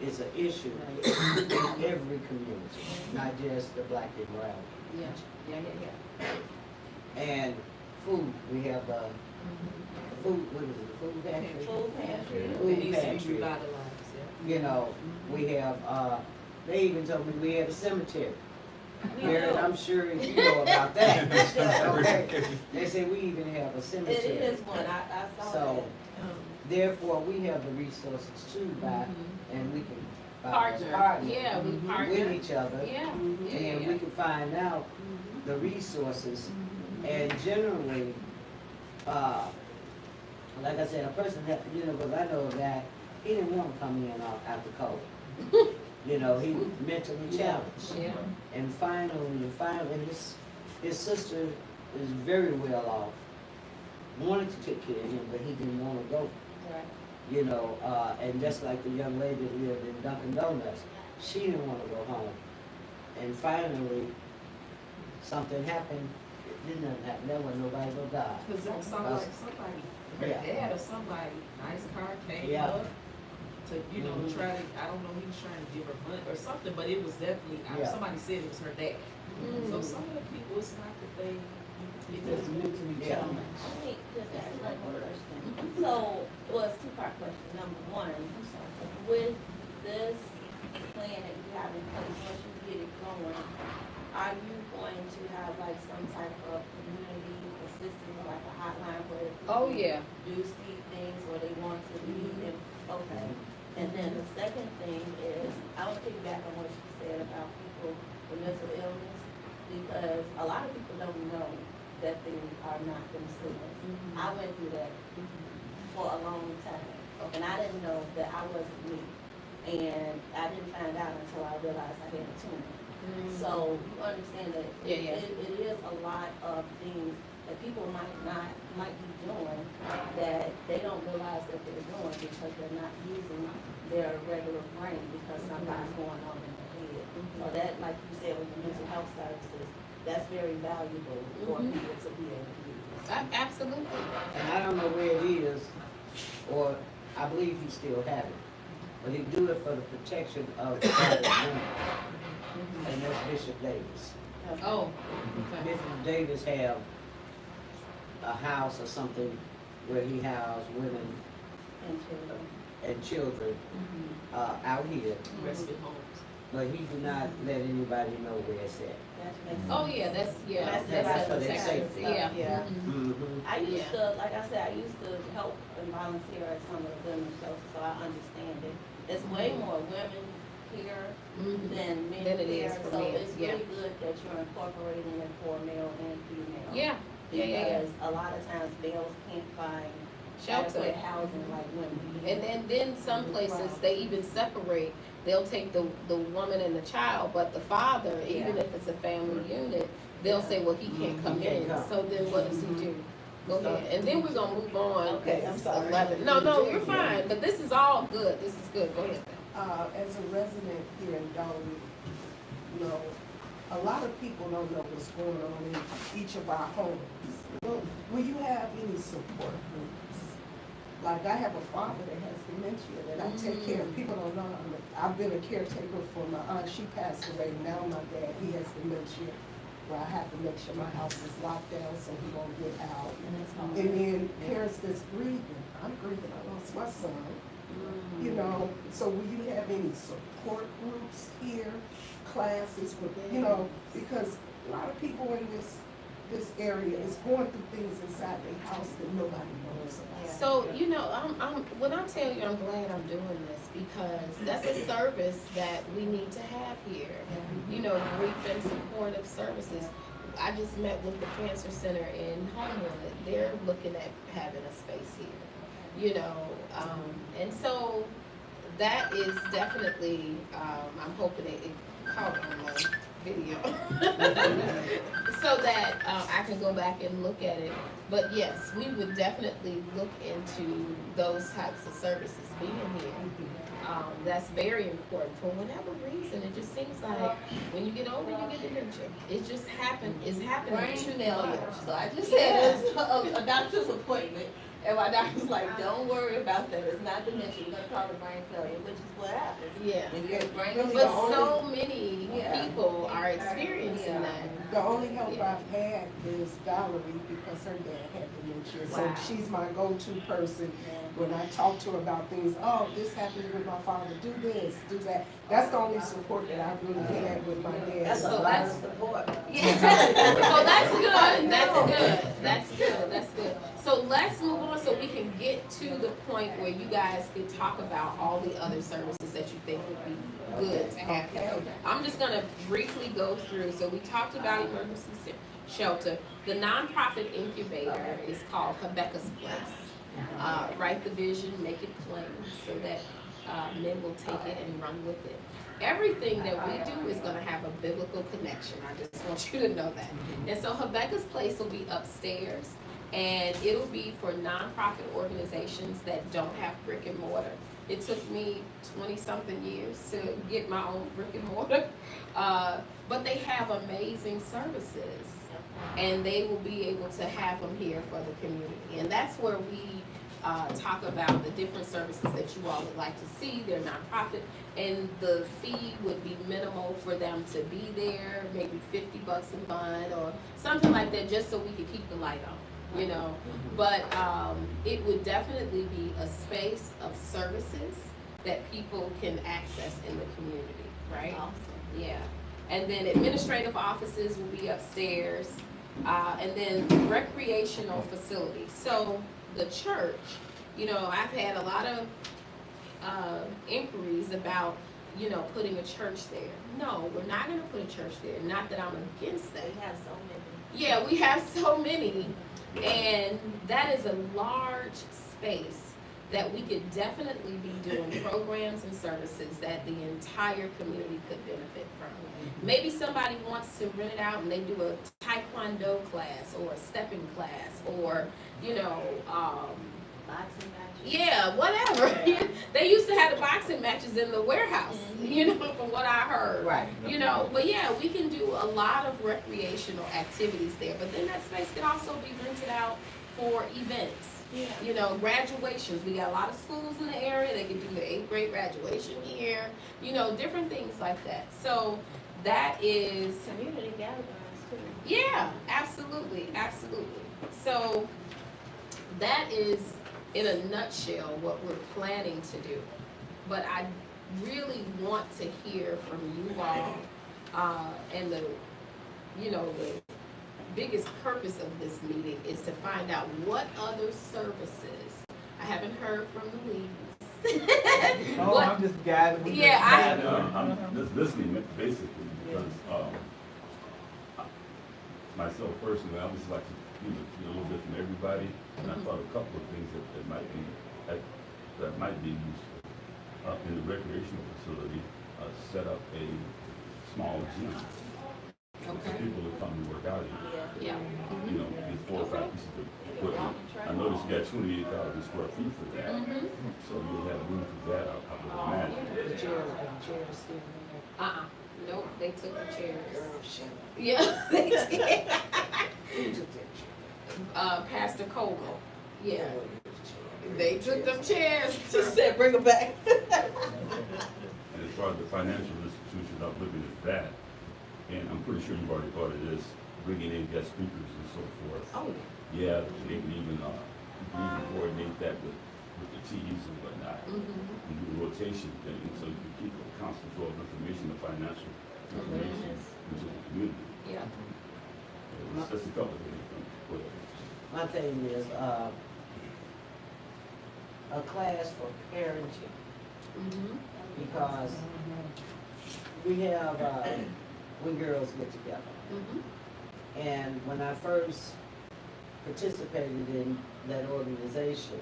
is an issue in every community, not just the black and brown. Yeah. Yeah. Yeah. And food, we have food, what is it, food pantry? Full pantry. It Food needs to be pantry. revitalized, yeah. You know, we have, they even told me we have a cemetery. Here, and I'm sure you know about that. Okay. They say we even have a It cemetery. is one, I saw So, that. therefore, we have the resources to buy, and we can Partner, yeah, we with partner, each other. yeah, And yeah. we can find out the resources, and generally, like I said, a person had, you know, because I know a guy, he didn't want to come in after COVID. You know, he was mentally challenged. Yeah. And finally, his sister is very well off, wanted to take care of him, but he didn't want to go. Right. You know, and just like the young lady that lived in Dunkin' Donuts, she didn't want to go home. And finally, something happened, it didn't happen, there wasn't nobody gonna die. Cause it sounded like somebody, her Yeah. dad or somebody, nice car came Yeah. up to, you know, try to, I don't know, he was trying to give her money or something, but it was definitely, Yeah. somebody said it was her dad. So some of the people, it's not that they, it Just just, mentally Yeah. challenged. Let me just ask one more question. So, well, it's two-part question. Number one, with this plan that you have in place, once you get it going, are you going to have like some type of community assistance, like a hotline where Oh, people yeah. do see things or they want to be in? Okay. And then the second thing is, I want to piggyback on what you said about people with mental illness, because a lot of people don't know that they are not themselves. I went through that for a long time, and I didn't know that I wasn't me. And I didn't find out until I realized I had a tumor. So you understand that Yeah, yeah. it is a lot of things that people might be doing that they don't realize that they're doing because they're not using their regular brain because something's going on in their head. So that, like you said, with the mental health services, that's very valuable for people to be able to use. Absolutely. And I don't know where it is, or I believe he still have it, but he do it for the protection of the women. And that's Bishop Davis. Oh, okay. Bishop Davis have a house or something where he housed women And children. and children, out here, respite homes. but he do not let anybody know where it's at. That's makes Oh, sense. yeah, That's for the their safety. Yeah. Yeah. Mm-hmm. I used to, like I said, I used to help and volunteer at some of the women's shelters, so I understand it. It's way more women here Mhm. than men Than it here, is for so men, it's yeah. really good that you're incorporating it for male and female. Yeah, yeah. Because a lot of times males can't find Shelter. adequate housing like women. And then some places, they even separate, they'll take the woman and the child, but the father, even Yeah. if it's a family unit, they'll say, well, he can't come He can't in, come. so then what does he do? Go ahead, and then we're gonna move on. Okay, 'cause I'm it's sorry. 11. No, you're fine, but this is all good, this is good, go ahead. As a resident here in Dolton, you know, a lot of people don't know what's going on in each of our homes. Well, will you have any support groups? Like, I have a father that has dementia that I take care of. People don't know, I've been a caretaker for my aunt, she passed away. Now my dad, he has dementia, where I have to make sure my house is locked down so he won't get out. And then parents that's grieving, I'm grieving, I lost my son. You know, so will you have any support groups here, classes, with, you know, because a lot of people in this area is going through things inside their house that nobody knows about. So, you know, when I tell you I'm glad I'm doing this, because that's a service that we need to have here. You know, grief and supportive services. I just met with the Cancer Center in Homewood. They're looking at having a space here. You know, and so that is definitely, I'm hoping it caught on my video. So that I can go back and look at it. But yes, we would definitely look into those types of services being here. That's very important for whatever reason. It just seems like when you get older, you get dementia. It just it's happening Brain too failure. much. So I just had a doctor's appointment, and my doctor's like, don't worry about that, it's not dementia, you're gonna call it brain failure, which is what happens. Yeah. When your brain Really is But the only- so many Yeah. people are experiencing that. The The only help I've had is Valerie because her dad had dementia. So Wow. she's my go-to person when I talk to her about things. Oh, this happened with my father. Do this, do that. That's the only support that I've really had with my dad. That's a So lot of that's- support. Yeah. So that's good. That's good. That's good. That's good. So let's move on so we can get to the point where you guys can talk about all the other services that you think would be good to have here. I'm just gonna briefly go through. So we talked about emergency shelter. The nonprofit incubator is called Rebecca's Place. Write the vision, make it plain, so that men will take it and run with it. Everything that we do is gonna have a biblical connection. I just want you to know that. And so Rebecca's Place will be upstairs, and it'll be for nonprofit organizations that don't have brick and mortar. It took me 20-something years to get my own brick and mortar, but they have amazing services, and they will be able to have them here for the community. And that's where we talk about the different services that you all would like to see. They're nonprofit, and the fee would be minimal for them to be there, maybe $50 a month or something like that, just so we could keep the light on, you know. But it would definitely be a space of services that people can access in the community, right? Awesome. Yeah. And then administrative offices will be upstairs, and then recreational facilities. So the church, you know, I've had a lot of inquiries about, you know, putting a church there. No, we're not gonna put a church there. Not that I'm against that. We have so many. Yeah, we have so many, and that is a large space that we could definitely be doing programs and services that the entire community could benefit from. Maybe somebody wants to rent it out and they do a taekwondo class or a stepping class, or, you know, Boxing matches. yeah, whatever. They used to have the boxing matches in the warehouse, you know, from what I heard. Right. You know, but yeah, we can do a lot of recreational activities there, but then that space can also be rented out for events. Yeah. You know, graduations. We got a lot of schools in the area. They can do the 8th grade graduation here. You know, different things like that. So that is, Community gatherings too. yeah, absolutely, absolutely. So that is, in a nutshell, what we're planning to do. But I really want to hear from you all, and the, you know, the biggest purpose of this meeting is to find out what other services. I haven't heard from the leagues. Oh, I'm just guiding. Yeah, I'm just listening basically because myself personally, I always like to get a little bit from everybody, and I thought a couple of things that might be useful. In the recreational facility, set up a small gym for Okay. people to come and work out in. Yeah. You know, get 4 or 5 pieces of equipment. I noticed you got 28,000 square feet for that, so you'll have room for that, I would imagine. The chairs still there. Nope, they took the chairs. Girl, shut up. Yeah, they did. Who took that chair? Pastor Coleman. Yeah. That wasn't his chair. They took them chairs. She said, bring them back. And as far as the financial institutions, I'm looking at that, and I'm pretty sure you've already thought of this, bringing in guest speakers and so forth. Oh, Yeah, they can even coordinate that with the teas and whatnot, and do a rotation thing, so you can keep a constant flow of information, the financial information, into the community. yeah. It's just a couple of things. But My thing is, a class for parenting, because we have, when girls get together. And when I first participated in that organization,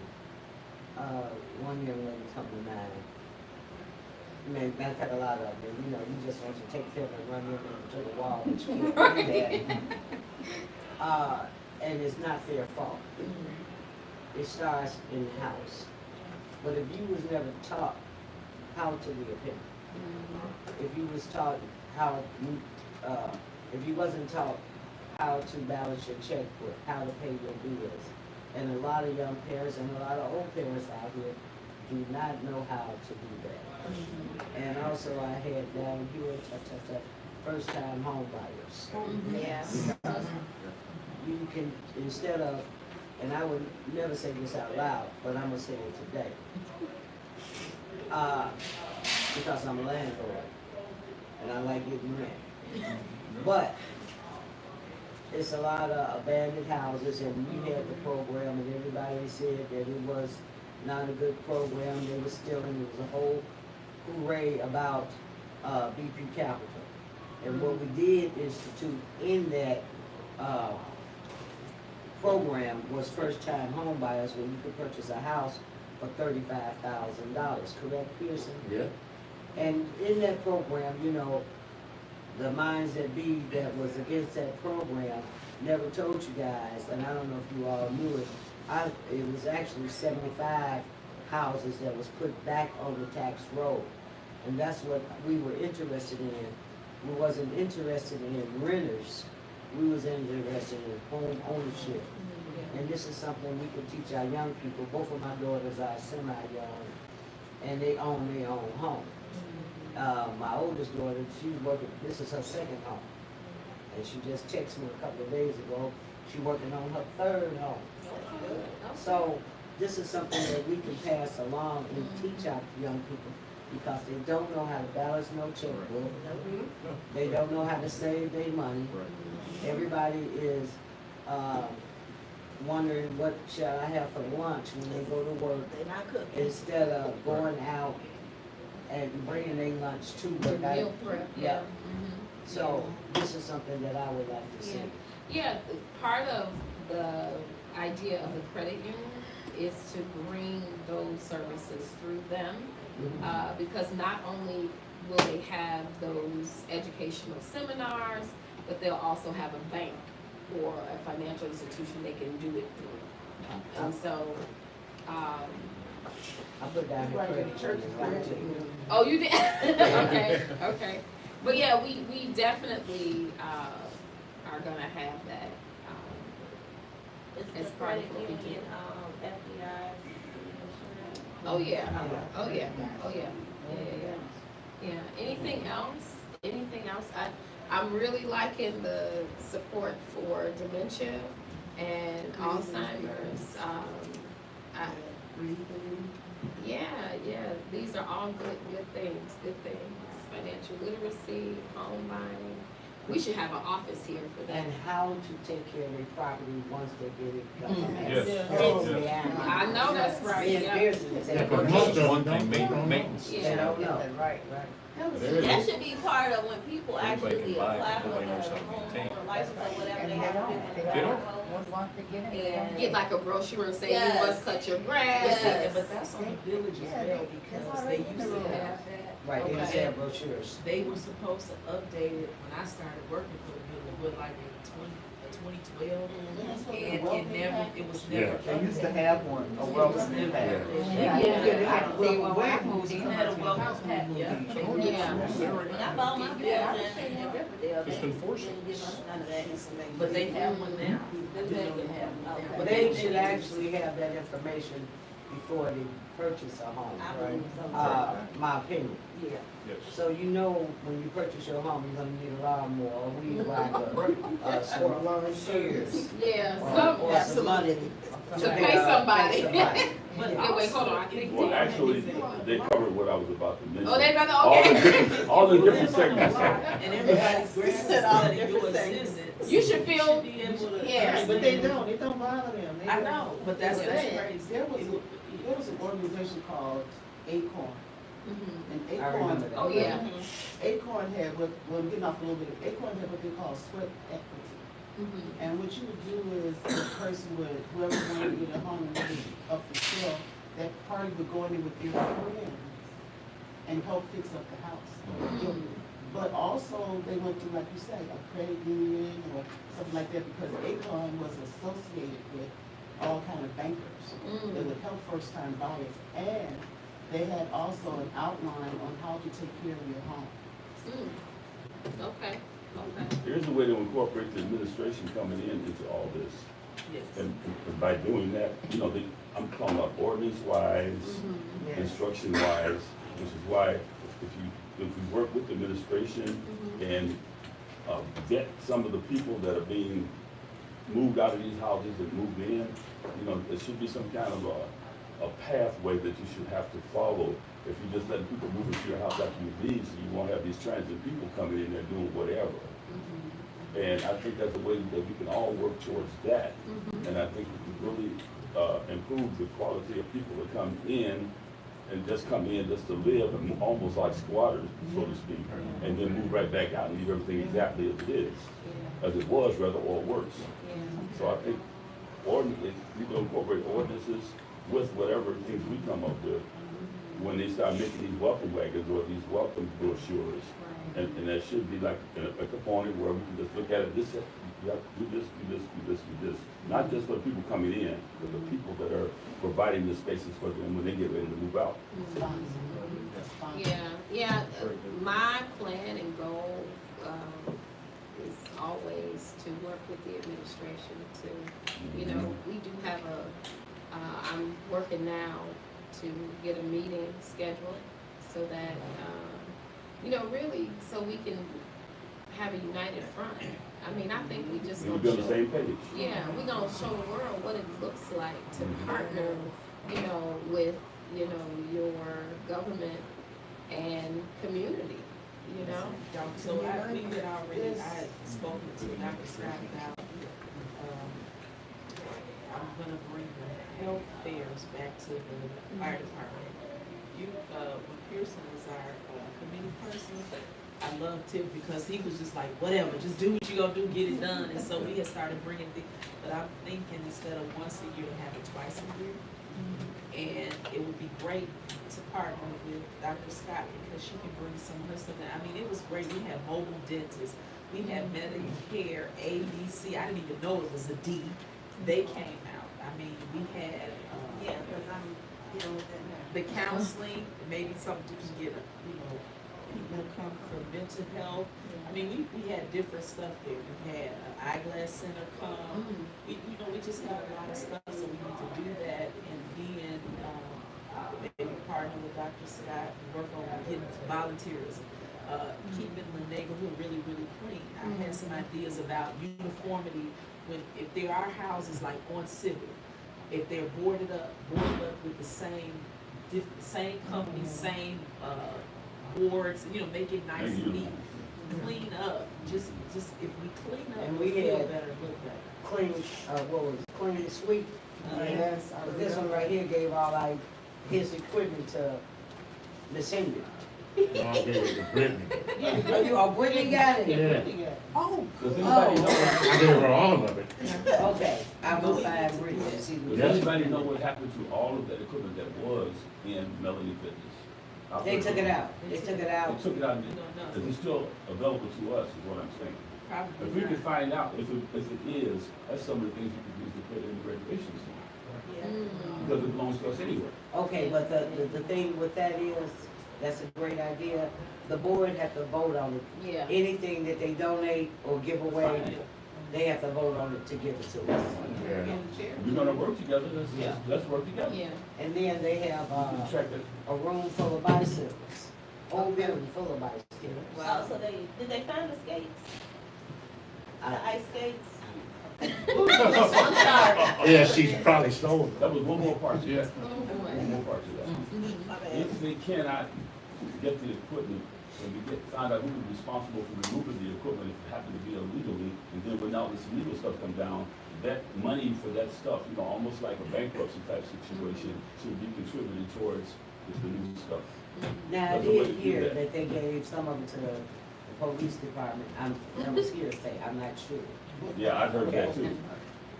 one young lady come to mind. Matter of fact, a lot of them, you know, you just want to take them and run them into the wall, but you can't do that. And it's not their fault. It starts in the house. But if you was never taught how to be a parent, if you was taught how, if you wasn't taught how to balance your checkbook, how to pay your bills, and a lot of young parents and a lot of old parents out here do not know how to do that. And also I had down here, first-time home buyers. Yeah. Because you can, instead of, and I would never say this out loud, but I'm gonna say it today. Because I'm a landlord, and I like getting rent. But it's a lot of abandoned houses, and we had the program, and everybody said that it was not a good program, they were stealing, it was a whole hooray about BP Capital. And what we did institute in that program was first-time home buyers, where you could purchase a house for $35,000, correct, Pearson? Yeah. And in that program, you know, the minds that be that was against that program never told you guys, and I don't know if you all knew it, it was actually 75 houses that was put back on the tax roll. And that's what we were interested in. We wasn't interested in renters, we was interested in home ownership. And this is something we can teach our young people. Both of my daughters are semi-young, and they own their own home. My oldest daughter, she's working, this is her second home. And she just texted me a couple of days ago, she's working on her third home. So this is something that we can pass along and teach our young people, because they don't know how to balance no checkbook. They don't know how to save their money. Everybody is wondering what shall I have for lunch when they go to work, They're not cooking. instead of going out and bringing their lunch to work. Meal prep, yeah. So this is something that I would like to see. Yeah, part of the idea of the credit union is to bring those services through them, because not only will they have those educational seminars, but they'll also have a bank or a financial institution they can do it through. And so, I put down here credit Church union. oh, you did? Okay, okay. But yeah, we definitely, are gonna have that, Is It's the part of credit what we do. union, FBI? oh yeah, oh yeah, oh yeah, yeah. Anything else? Anything else? I'm really liking the support for dementia and Alzheimer's. Yeah, these are all good things. Financial literacy, home buying. We should have an office here for that. And how to take care of their property once they get it done. Yes. I know that's right, Me and yeah. Pearson is at One thing, maintenance. They Yeah. don't know. Right. That should be part of when people Everybody actually can buy it, apply for nobody their knows how to maintain it. homeowner license or whatever, And they they have to don't. do They don't. And Get like a brochure and say Yes. you must cut your But grass. see, but that's on the village as well, because they used to have that. Right, they just Okay. have brochures. They were supposed to update it when I started working for the village, with like in 2012. And it never, it was never. Yeah. They used to have one, a welcome pack. They had a welcome pack, yeah. Yeah. when I bought my building in Riverdale, they Just enforce it. didn't give us none of that information. But they have one now. I didn't know they had one now. But they should actually have that information before they purchase a home. I believe so. My opinion. Yeah. Yes. So you know, when you purchase your home, you're gonna need a lawnmower, a weed whacker, some shears, Yeah, or some money to pay somebody. But Yeah, wait, hold on, I think. Well, actually, they covered what I was about to mention. Oh, they better, All the okay. different, all the different segments. And everybody's grass is cutting, yours isn't. You should feel- be able to. yes. But they don't, it don't bother them. They I don't. know, but that's They what's said, crazy. there was an organization called Acorn, Mhm. and I remember Acorn, that. Oh, yeah. Acorn had what, well, I'm getting off a little bit, Acorn had what they call sweat equity. Mhm. And what you would do is, the person would, whoever wanted to get a home and was up for sale, that party would go in there with their friends and help fix up the house. But also, they went through, like you say, a credit union or something like that, because Acorn was associated with all kind of bankers. They would help first-time buyers, and they had also an outline on how to take care of your home. Okay, okay. Here's a way to incorporate the administration coming in into all this. Yes. And by doing that, you know, I'm talking about ordinance-wise, instruction-wise, which is why if we work with the administration and vet some of the people that are being moved out of these houses and moved in. You know, there should be some kind of a pathway that you should have to follow. If you're just letting people move into your house after you leave, so you won't have these transient people coming in there doing whatever. And I think that's a way that we can all work towards that. And I think we can really improve the quality of people that come in and just come in just to live, and almost like squatters, so to speak, and then move right back out and leave everything exactly as it is, as it was rather, or worse. So I think we can incorporate ordinances with whatever things we come up with when they start making these welcome wagons or these welcome brochures. And that should be like a component where we can just look at it, this, you have to do this, do this, do this, do this. Not just for the people coming in, but the people that are providing the spaces for them when they get ready to move out. Yeah, my plan and goal, is always to work with the administration to, you know, we do have I'm working now to get a meeting scheduled so that, you know, really, so we can have a united front. I mean, I think we just We'll gonna be on the show, same page. yeah, we're gonna show the world what it looks like to partner, you know, with, you know, your government and community, you know? So we had already, I had spoken to Dr. Scott about, I'm gonna bring the health fairs back to the fire department. When Pearson was our committee person, I loved him because he was just like, whatever, just do what you gonna do, get it done. And so we had started bringing things, but I'm thinking instead of once a year, to have it twice a year. And it would be great to partner with Dr. Scott because she can bring some of her stuff in. I mean, it was great. We had mobile dentists, we had Medicare, A, B, C. I didn't even know it was a D. They came out. I mean, we had because I'm dealing with that now. the counseling, maybe something to get, people to come for mental health. I mean, we had different stuff there. We had an eyeglass center come. We just got a lot of stuff, so we need to do that. And then maybe partner with Dr. Scott and work on getting volunteers, keeping the neighborhood really, really clean. I had some ideas about uniformity if there are houses like on Civic, if they're boarded up with the same company, same boards, make it nice and neat. Clean up, just if we clean up, And we we feel had better, look better. clean, clean and sweep. Yes, But this one right here gave all like his equipment to Miss Henry. I gave it to Brittany. Brittany got it? Yeah. Oh, Does anybody know? I gave her all of it. Okay, I'm gonna find Brittany and see Does what. anybody know what happened to all of that equipment that was in Melanie Fitness? They took it out. They took it out. They took it out. We don't know. Is it still available to us, is what I'm saying? Probably If we not. could find out, if it is, that's some of the things you could use to put in the recreation center. Because it belongs to us anyway. Okay, but the thing with that is, that's a great idea. The board have to vote on it. Yeah. Anything that they donate or give away, they have to vote on it to give it to us. Yeah. We're gonna work together, Yeah. let's work together. Yeah. And then they have, We can track that. a room full of bicycles. Whole building full of bicycles. Wow, so did they find the skates? The ice skates? Yeah, she's probably stole it. That was one more part to that. Oh, One more part to that. If they cannot get the equipment, and we find out who is responsible for removing the equipment if it happened to be illegally, and then when all this legal stuff come down, that money for that stuff, almost like a bankruptcy type situation, should be contributed towards the new stuff. Now, I That's the way to did do hear that. that they gave some of it to the police department. That was hearsay, I'm not sure. Yeah, I heard that too,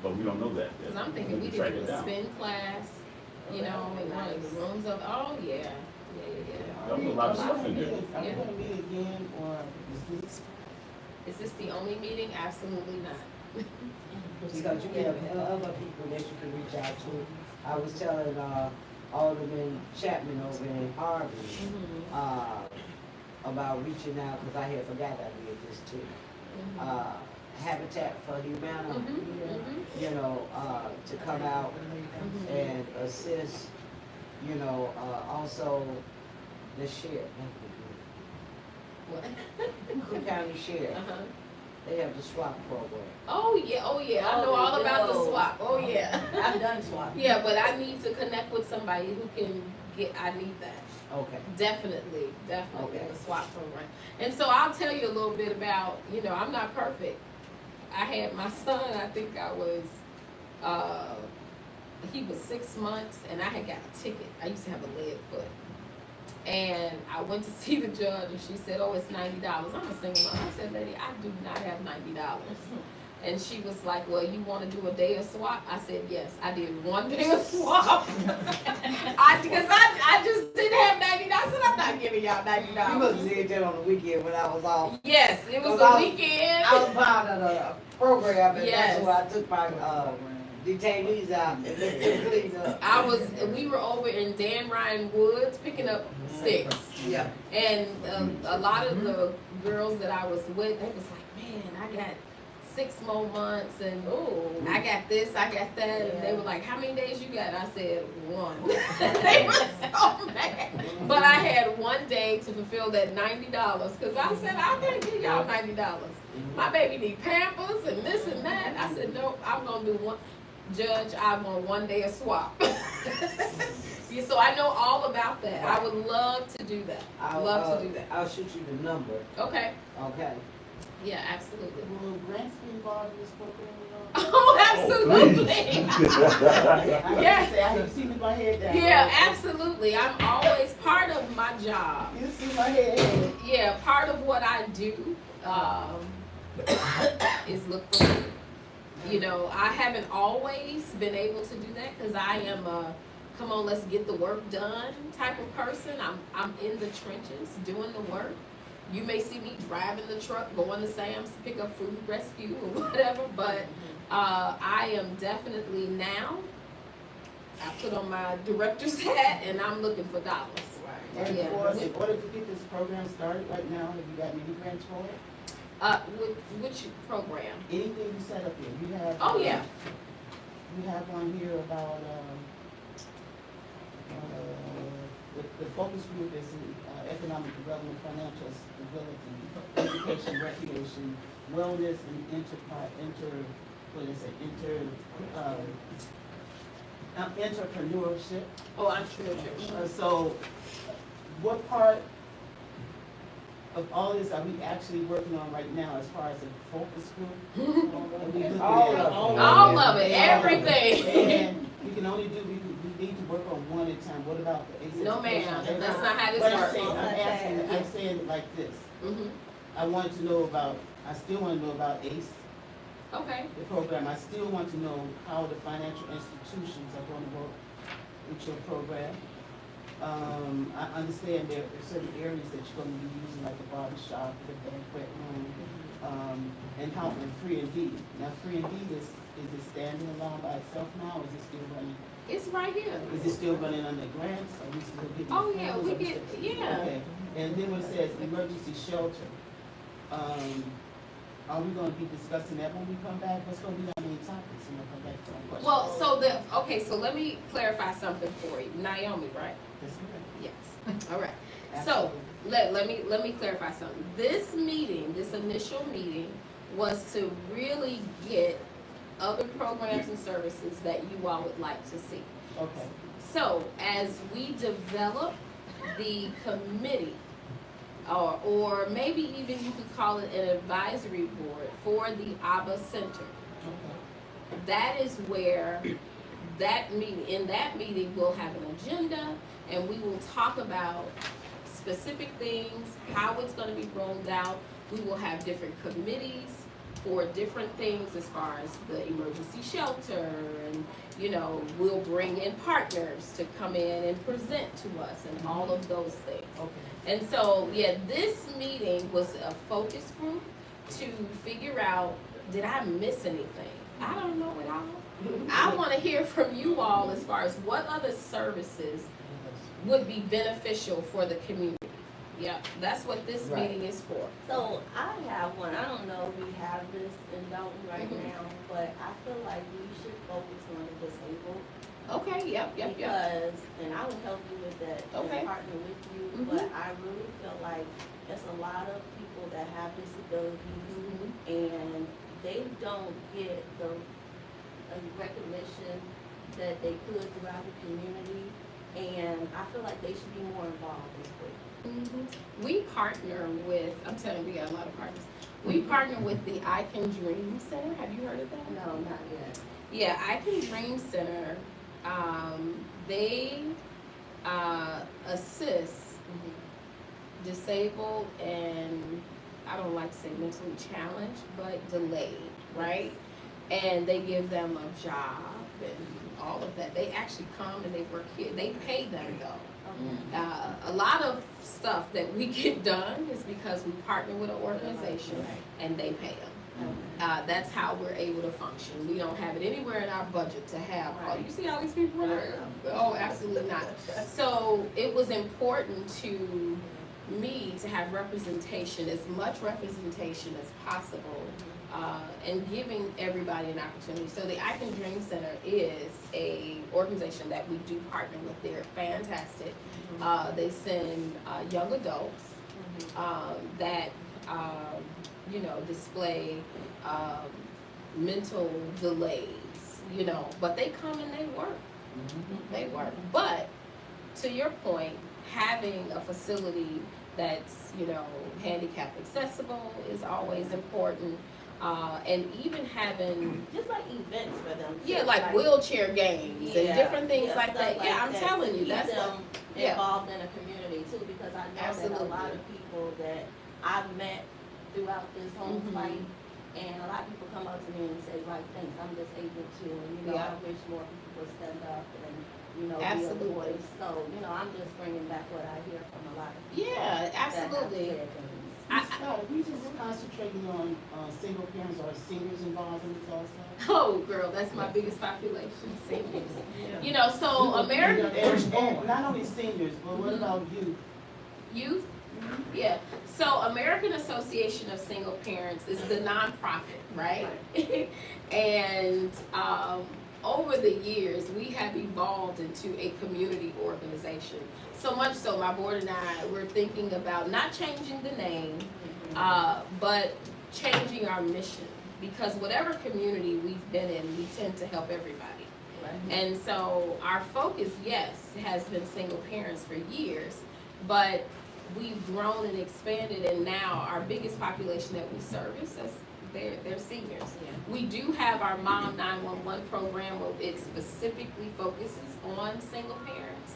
but we don't know that yet. Cause I'm thinking we can could track do it a down. spin class, in one of the rooms of, oh, yeah. There was a lot of stuff in there. Are we gonna meet again, or is this? Is this the only meeting? Absolutely not. Because you have other people that you can reach out to. I was telling, Alderman Chapman over in Harvey, about reaching out, because I had forgot I did this too. Habitat for Humanity, to come out and assist, also the sheriff. What? Cook County Sheriff. They have the swap program. Oh yeah, I know Oh, all about the no. swap. Oh yeah. I've done swap. Yeah, but I need to connect with somebody who can I need that. Okay. Definitely Okay. the swap program. And so I'll tell you a little bit about, I'm not perfect. I had my son, I think I was, he was 6 months and I had got a ticket. I used to have a lead foot. And I went to see the judge and she said, oh, it's $90. I'm a single mom. I said, lady, I do not have $90. And she was like, well, you want to do a day of swap? I said, yes. I did 1 day of swap. Because I just didn't have $90. I said, I'm not giving y'all $90. You must have did that on the weekend when I was off. Yes, it was Because a weekend. I was bound at a program, and Yes. that's where I took my detainees out and let them clean up. We were over in Dan Ryan Woods picking up sticks. Yeah. And a lot of the girls that I was with, they was like, man, I got 6 more months and I got this, I got that. And they were like, how many days you got? I said, 1. They were so mad. But I had 1 day to fulfill that $90 because I said, I can't give y'all $90. My baby need Pampers and this and that. I said, no, I'm going to do one. Judge, I want 1 day of swap. Yeah, so I know all about that. I would love to do that. Love to do that. I'll shoot you the number. Okay. Okay. Yeah, absolutely. Will grants be involved in this program? Oh, absolutely. I Yeah. say, I have seen in my head down. Yeah, absolutely. I'm always part of my job. You see my head. Yeah, part of what I do is look for food. I haven't always been able to do that because I am a come on, let's get the work done type of person. I'm in the trenches doing the work. You may see me driving the truck, going to Sam's to pick up food rescue or whatever, but I am definitely now, I put on my director's hat and I'm looking for dollars. And Yeah. for us, in order to get this program started right now, have you gotten any grants for it? Which program? Anything you set up here, you have. Oh, yeah. You have on here about, the focus group is economic development, financial stability, education, recreation, wellness, and entrepreneurship. Oh, entrepreneurship. So, what part of all this are we actually working on right now as far as a focus group? Are we looking All at- All of it, everything. And we can only do, we need to work on one at a time. What about the ACE? No, ma'am, that's not how this But works. I'm saying it like this. Mhm. I still want to know about ACE, Okay. the program. I still want to know how the financial institutions are going to work with your program. I understand there are certain areas that you're going to be using, like the barber shop, the banquet room, and free and D. Now, free and D is it standing alone by itself now, or is it still running? It's right here. Is it still running under grants? Are we still getting? Oh, yeah, funds? we Are get, still- yeah. Okay, and then when it says emergency shelter, are we gonna be discussing that when we come back? What's gonna be our main topics when we come back to our question? Well, so let me clarify something for you. Naomi, right? That's correct. Yes. All right. So Absolutely. let me clarify something. This initial meeting was to really get other programs and services that you all would like to see. Okay, So as we develop the committee, or maybe even you could call it an advisory board for the ABBA Center, okay. that is where in that meeting, we'll have an agenda and we will talk about specific things, how it's gonna be rolled out. We will have different committees for different things as far as the emergency shelter and, we'll bring in partners to come in and present to us and all of those things. Okay. And so, this meeting was a focus group to figure out, did I miss anything? I don't know it all. I want to hear from you all as far as what other services would be beneficial for the community. Yeah, that's what this Right. meeting is for. So I have one, I don't know if we have this in Dolton right Mhm. now, but I feel like we should focus on the disabled. Okay, yep. Because, and I will help you with that, Okay. and partner with you, Mhm. but I really feel like there's a lot of people that have disabilities and they don't get the recognition that they could throughout the community, and I feel like they should be more involved in sport. We partner with, I'm telling you, we got a lot of partners. We partner with the I Can Dream Center. Have you heard of that? No, not yet. Yeah, I Can Dream Center. They assist disabled and, I don't like to say mentally challenged, but delayed, right? And they give them a job and all of that. They actually come and they work here. They pay them though. A lot of stuff that we get done is because we partner with an organization and they pay them. That's how we're able to function. We don't have it anywhere in our budget to have, oh, you see all these people in there? Oh, absolutely not. So it was important to me to have representation, as much representation as possible, and giving everybody an opportunity. So the I Can Dream Center is a organization that we do partner with. They're fantastic. They send young adults that you know, display mental delays, you know, but they come and they work. They work. But to your point, having a facility that's, you know, handicap accessible is always important. And even having, Just like events for them. yeah, like wheelchair games and different things like that. stuff Yeah, I'm that telling to you, keep that's them what, yeah. involved in a community too, because I know that a lot of people that I've met throughout this whole fight, and a lot of people come up to me and say, like, thanks, I'm disabled too, and you know, I wish more people would stand up and, you know, be a voice. So, you know, I'm just bringing back what I hear from a lot of people. Yeah, that have absolutely. said things. We just concentrating on single parents or seniors involved in this also? Oh, girl, that's my biggest population, seniors. You know, so American And not only seniors, but what about youth? youth, yeah. So American Association of Single Parents is the nonprofit, right? And over the years, we have evolved into a community organization. So much so, my board and I, we're thinking about not changing the name, but changing our mission. Because whatever community we've been in, we tend to help everybody. And so our focus, yes, has been single parents for years, but we've grown and expanded, and now our biggest population that we service is they're seniors. We do have our Mom 911 program where it specifically focuses on single parents.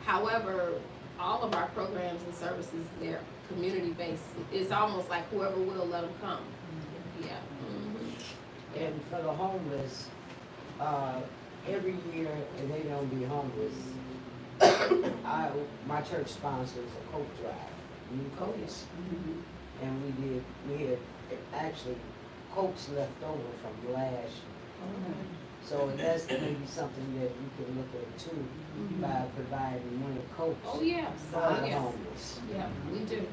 However, all of our programs and services, they're community-based. It's almost like whoever will, let them come. Yeah. And for the homeless, every year, and they don't be homeless, my church sponsors a coat drive, new coats. And we had actually coats left over from last year. So that's maybe something that you can look at too, by providing winter coats Oh, yeah. for Oh, the yeah. homeless. Yeah, we do.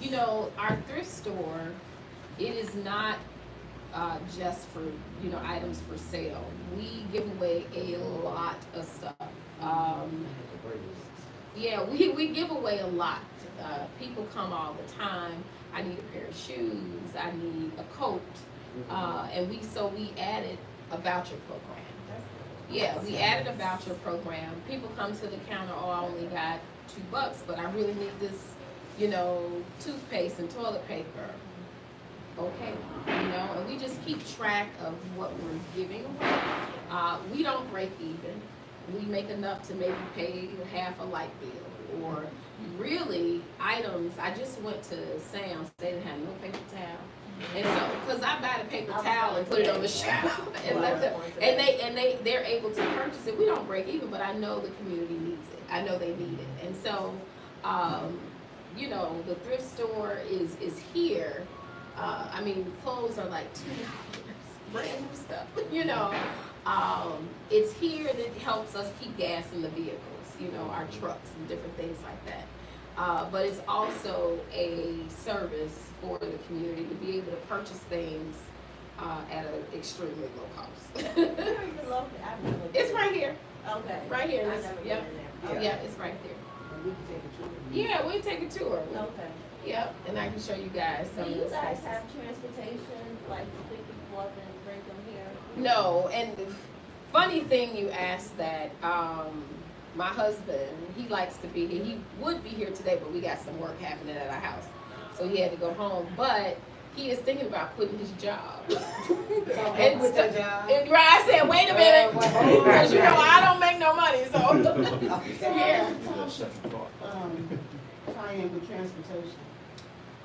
You know, our thrift store, it is not just for, you know, items for sale. We give away a lot of stuff. Yeah, we give away a lot. People come all the time. I need a pair of shoes. I need a coat. And we added a voucher program. Yeah, we added a voucher program. People come to the counter, oh, I only got $2, but I really need this, you know, toothpaste and toilet paper. Okay, you know, and we just keep track of what we're giving away. We don't break even. We make enough to maybe pay half a light bill, or really items. I just went to Sam's, they didn't have no paper towel. And so, because I buy the paper towel and put it on the shelf, and let them, and they're able to purchase it. We don't break even, but I know the community needs it. I know they need it, and so, you know, the thrift store is here. I mean, clothes are like $2, brand new stuff. You know, it's here that helps us keep gas in the vehicles. You know, our trucks and different things like that. But it's also a service for the community to be able to purchase things at an extremely low cost. It's right here. Okay. Right here. I've never been Yep. in there. Yeah, it's right there. And we can take a tour. Yeah, we'll take a tour. Okay. Yep, and I can show you guys some Do of you the guys spaces. have transportation like to pick people up and bring them here? No, and the funny thing you asked that, my husband, he likes to be here. He would be here today, but we got some work happening at our house. So he had to go home. But he is thinking about quitting his job. And Quit that job? right, I said, wait a minute. Because you know, I don't make no money, so. Yeah. Tie in with transportation.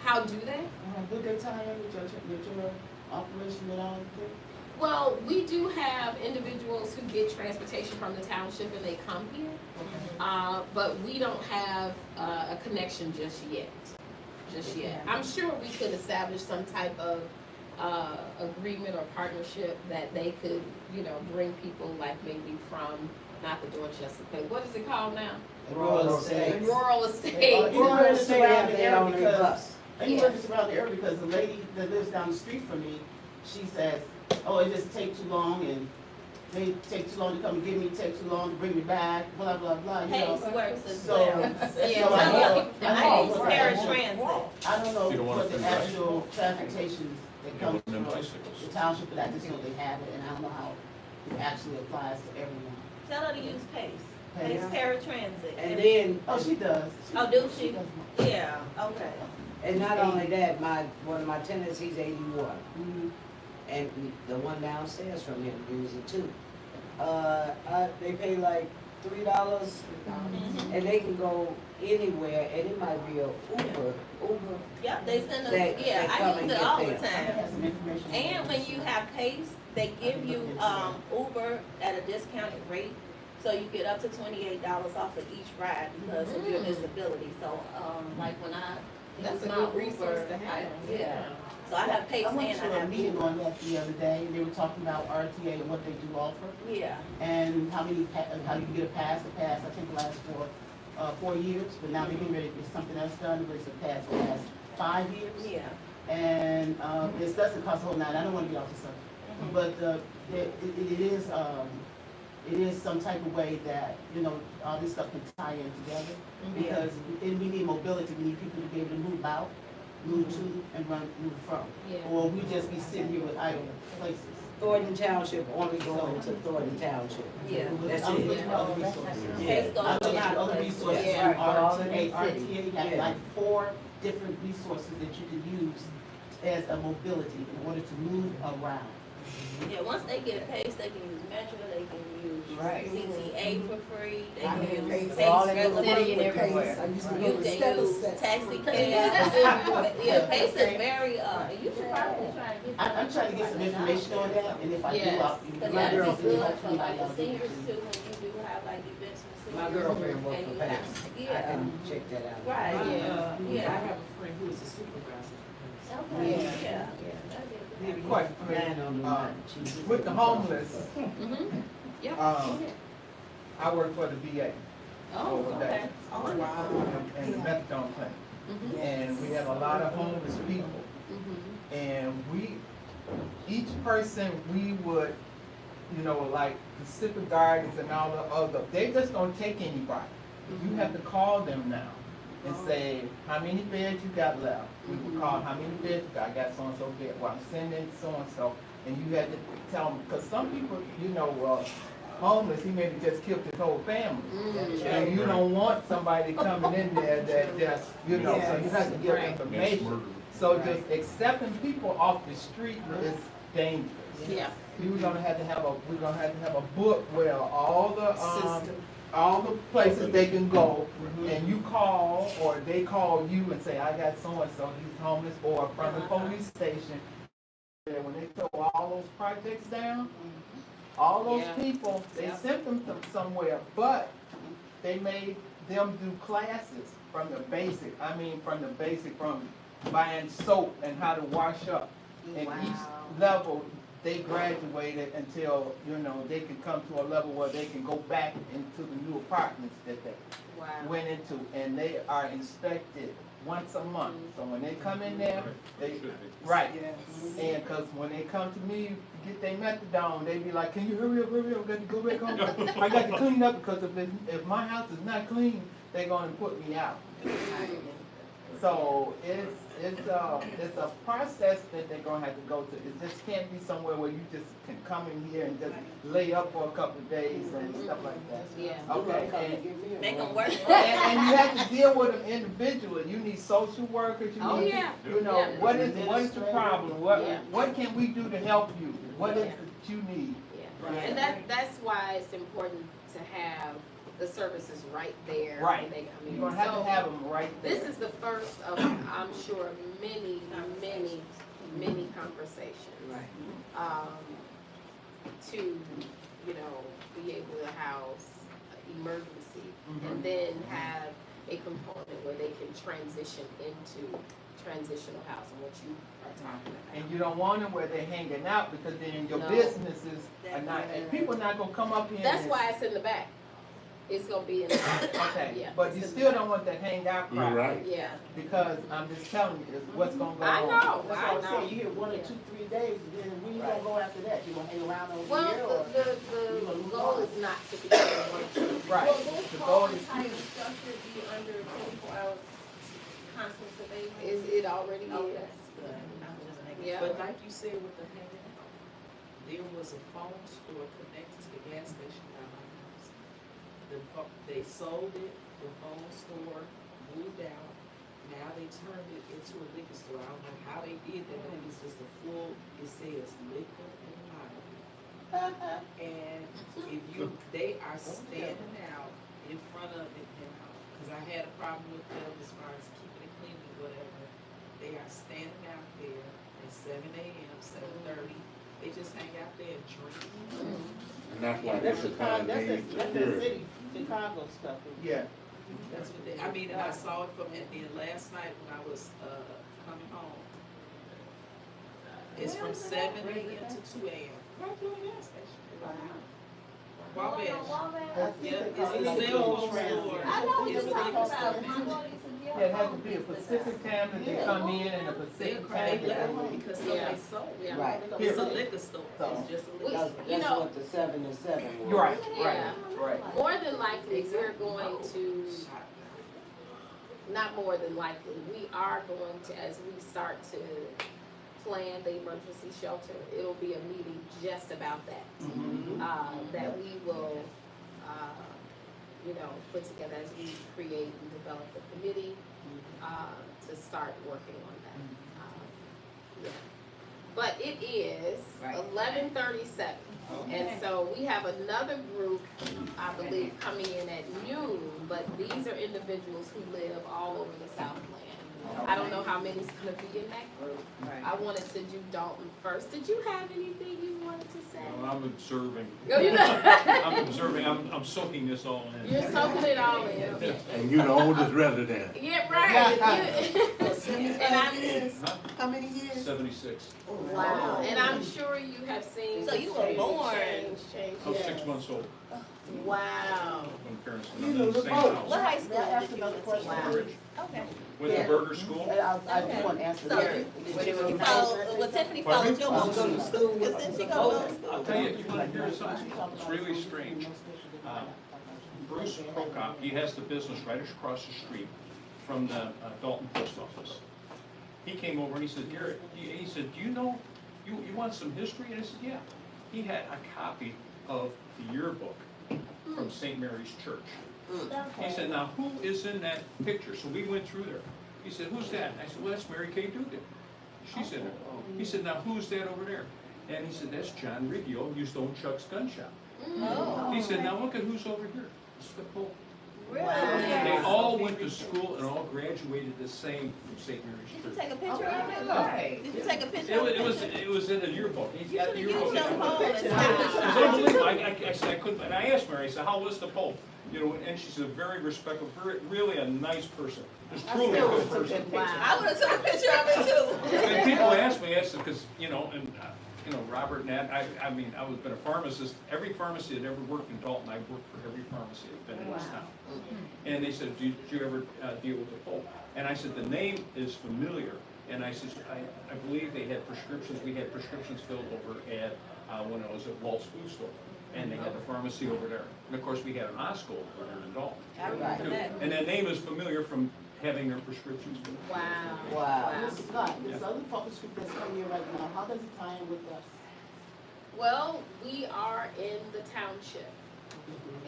How do they? Would they tie in with your operation at all? Well, we do have individuals who get transportation from the township and they come here. But we don't have a connection just yet. I'm sure we could establish some type of agreement or partnership that they could, you know, bring people like maybe from, not the Dorchester, but what is it called now? Rural estate. Rural estate. Rural estate have their own bus. You live around the area because the lady that lives down the street from me, she says, oh, it just takes too long and they take too long to come and get me, take too long to bring me back, blah, blah, blah, you know. Pace works as So, well. Yeah, so I know, I use what- paratransit. I don't know You don't wanna what the send it, right? actual transportation that You comes don't want them from bicycles. the township, but I just know they have it and I don't know how it actually applies to everyone. Tell her to use Pace. Pace. Pace paratransit. And then, Oh, she does. Oh, do she? does. Yeah, okay. and not only that, one of my tenants, he's 81. Mhm. And the one downstairs from him uses it too. They pay like $3, and they can go anywhere, and it might be a Uber. Yep, they send us, That- yeah, that I come use and it get all the them. I think time. that's some information on And that. when you have Pace, they give you, Uber at a discounted rate. So you get up to $28 off of each ride because of your disability. So, like when I That's use a my good resource Uber, to have. yeah. So I have Pace I went and to I a have meeting Uber. on that the other day, and they were talking about RTA and what they do offer, Yeah, and how you can get a pass. The pass, I think, lasts for 4 years, but now they're getting ready to get something else done, where it's a pass that lasts 5 years. yeah. And this doesn't cost a whole lot, I don't wanna get off the subject, but it is some type of way that, you know, all this stuff can tie in together. Because we need mobility, we need people to be able to move out, move to, and move from. Yeah. Or we just be sitting here with idle places. Thornton Township, only going to Thornton Township. Yeah. That's I'm it. looking for other resources. Pace goes I'm looking to for other other resources, places. from Yeah. RTA, you got Yeah. like 4 different resources that you can use as a mobility in order to move around. Yeah, once they get a Pace, they can use Metro, they can use Right. CTA for free, they I can had use Pace. Pace All in the regular. city and You everywhere. I used to Right. go to can step use steps. taxi cab. Yeah, Pace is very, you should probably try and get. I'm trying to get some information on that, and if I do, Yes. I'll. Cause My that'd be girlfriend good works for like the seniors too, when you do have like events for seniors. My girlfriend works and for you Pace. have- I Yeah, can check that out. right, I yeah. have a friend who is a supervisor. Okay, Yeah. yeah. Yeah, be quite Man on the line. She's- With the homeless, Yep. I work for the VA Oh, over okay. there, Oh, wow. in the methadone clinic. Mhm. And we have a lot of homeless people. Mhm. And each person, we would, you know, like Pacific Gardens and all the other, they just don't take anybody. You have to call them now and say, how many beds you got left? We would call, how many beds you got? I got so-and-so bed, well, I'm sending so-and-so. And you had to tell them, because some people, you know, homeless, he maybe just killed his whole family. And you don't want somebody coming in there that just, you know, so you have to give Right. information. So just accepting people off the street is dangerous. Yeah. We're gonna have to have a book where all System. the places they can go, and you call, or they call you and say, I got so-and-so, he's homeless, or from the police station. And when they throw all those projects down, all those Yeah. people, they Yep. sent them somewhere, but they made them do classes from the basic, from buying soap and how to wash up. And each level, they graduated until, you know, they can come to a level where they can go back into the new apartments that they went into, and they are inspected once a month. So when they come in there, right. And cause when they come to me to get their methadone, they be like, can you hurry up, I got to go back home. I got to clean up, because if my house is not clean, they're gonna put me out. So it's a process that they're gonna have to go to. It just can't be somewhere where you just can come in here and just lay up for a couple of days and stuff like that. Yeah. Okay, Make them work. and you have to deal with them individually. You need social workers, you Oh, need, yeah. you know, Yeah. what is the problem? Yeah. What can we do to help you? What is Yeah. it that you need? Yeah. And that's why it's important to have the services right there Right. when they come in. You're gonna have So, to have them right there. this is the first of, I'm sure, many conversations. Right. To, you know, be able to house emergency Mhm. and then have a component where they can transition into transitional housing, what you are talking about. And you don't want them where they're hanging out because then your No. businesses are not, and people are not gonna come up here. That's and- why it's in the back. It's gonna be in the back. Okay, Yeah, but it's you in still the don't want that hangout You're crowd. right. Yeah, Because I'm just telling you, it's what's gonna go on. I know, That's what I I'm saying, know. you hear 1 or 2, 3 days, and then when you gonna go after that? You gonna hang around over Well, here, or? the goal is not to be one, two. Right, Will this the whole goal is entire huge. structure be under 24-hour constant surveillance? It already Okay. is. Good. I'm just making Yeah. But like you said with the hanging out, there was a phone store connected to the gas station by my house. They sold it, the phone store moved out, now they turned it into a liquor store. I don't know how they did that, but it was just a full, it says liquor and lottery. And if you, they are standing out in front of it now, cause I had a problem with them as far as keeping it clean or whatever. They are standing out there at 7 a.m., 7:30. They just hang out there and drink. And that's why That's this the is kind of that's needs the security. city, Chicago stuff. Yeah, That's what they, I mean, and I saw it from, and then last night when I was, coming home. It's from 7 a.m. to 2 a.m. Right through the gas station. Wabash. Yeah, it's a cell phone store. I know what It's you're a talking liquor about. store. My daughter used to deal yeah, it has to with be a that. specific time that they come in and a They specific cry, time they that left they because Yeah. somebody sold it. Yeah. Right. It's a liquor store, So- it's just a We- liquor That's, store. you that's know- what the 7 and 7 was. Right, Yeah. right. More than likely, we're going to, not more than likely, we are going to, as we start to plan the emergency shelter, it'll be a meeting just about that. Mhm. That we will, you know, put together as we create and develop the committee, to start working on that. Yeah. But it is Right. 11:37. And so we have another group, I believe, coming in at noon, but these are individuals who live all over the Southland. I don't know how many's gonna be in that group. Right. I wanted to do Dalton first. Did you have anything you wanted to say? Well, I'm observing. No, you know. I'm observing, I'm soaking this all in. You're soaking it all in. And you the oldest resident. Yeah, right. And How many years? 76. wow. And I'm sure you have seen. So you were change, born. change. I was 6 months old Wow. when parents went in the same house. What high school May I ask did you another attend? question? Courage. Okay. Went to Yeah. Burger School. And I just want to answer So, that. You follow, well, Tiffany followed your Pardon? motion, because then she go to I'll tell you, you want to hear something? It's really strange. Bruce Prokop, he has the business right across the street from the Dalton Post Office. He came over and he said, Garrett, he said, do you know, you want some history? And I said, yeah. He had a copy of the yearbook from St. Mary's Church. He said, now who is in that picture? So we went through there. He said, who's that? And I said, well, that's Mary Kay Dugan. She's in there. He said, now who's that over there? And he said, that's John Riggio, who used to own Chuck's Gun Shop. Oh. He said, now look at who's over here. It's the Pope. Really? They all went to school and all graduated the same from St. Mary's Did you Church. take a picture of it? Right. Did you take a picture It of was, it? it was in the yearbook. He's You got the should yearbook. use your phone and It snap was it. unbelievable. I said I couldn't, and I asked Mary, I said, how was the Pope? You know, and she's a very respectful, very, really a nice person. Just truly a good person. I would have took a picture of it too. And people ask me, because, you know, and, you know, Robert and that, I mean, I was been a pharmacist. Every pharmacy that ever worked in Dalton, I worked for every pharmacy that's been in this town. And they said, did you ever deal with the Pope? And I said, the name is familiar. And I said, I believe they had prescriptions, we had prescriptions filled over at, when I was at Walt's Food Store. And they had the pharmacy over there. And of course, we had an Osco over there in Dalton. I remember too. that. And that name is familiar from having their prescriptions filled. Wow. Wow. Ms. Scott, this other focus group that's coming here right now, how does it tie in with us? Well, we are in the township.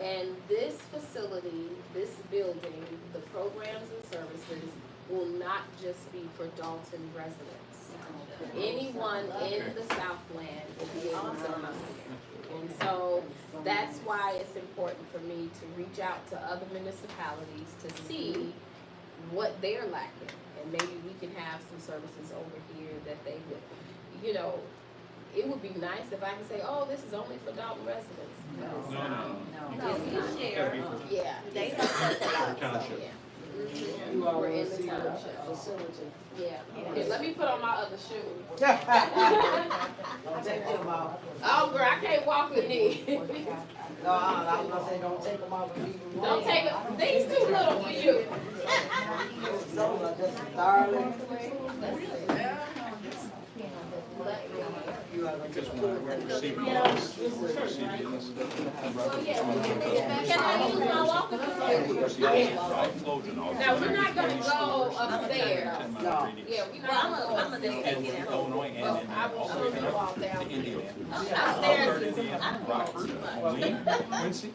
And this facility, this building, the programs and services will not just be for Dolton residents. Anyone in the Southland will be able to come here. And so that's why it's important for me to reach out to other municipalities to see what they're lacking. And maybe we can have some services over here that they would, you know, it would be nice if I could say, oh, this is only for Dolton residents. No. It's Gotta be for- yeah. They have such a lot, Township. Yeah. You all We're wanna in the see the township. facility? Yeah. Here, let me put on my other shoes. Don't take them off. Oh, girl, I can't walk with these. No, I was gonna say, don't take them off and leave them. Don't take it. These too little for you. Those are just darling. You are gonna Because just when we're receiving this, we're receiving this. Can I use my walker? I float and all. Now, we're not gonna go upstairs. No. Yeah, we're not gonna go I'm gonna just upstairs. take it out. Illinois Well, and I will show you all down. to India. Upstairs is, Indiana, Rockford, Wayne, Quincy.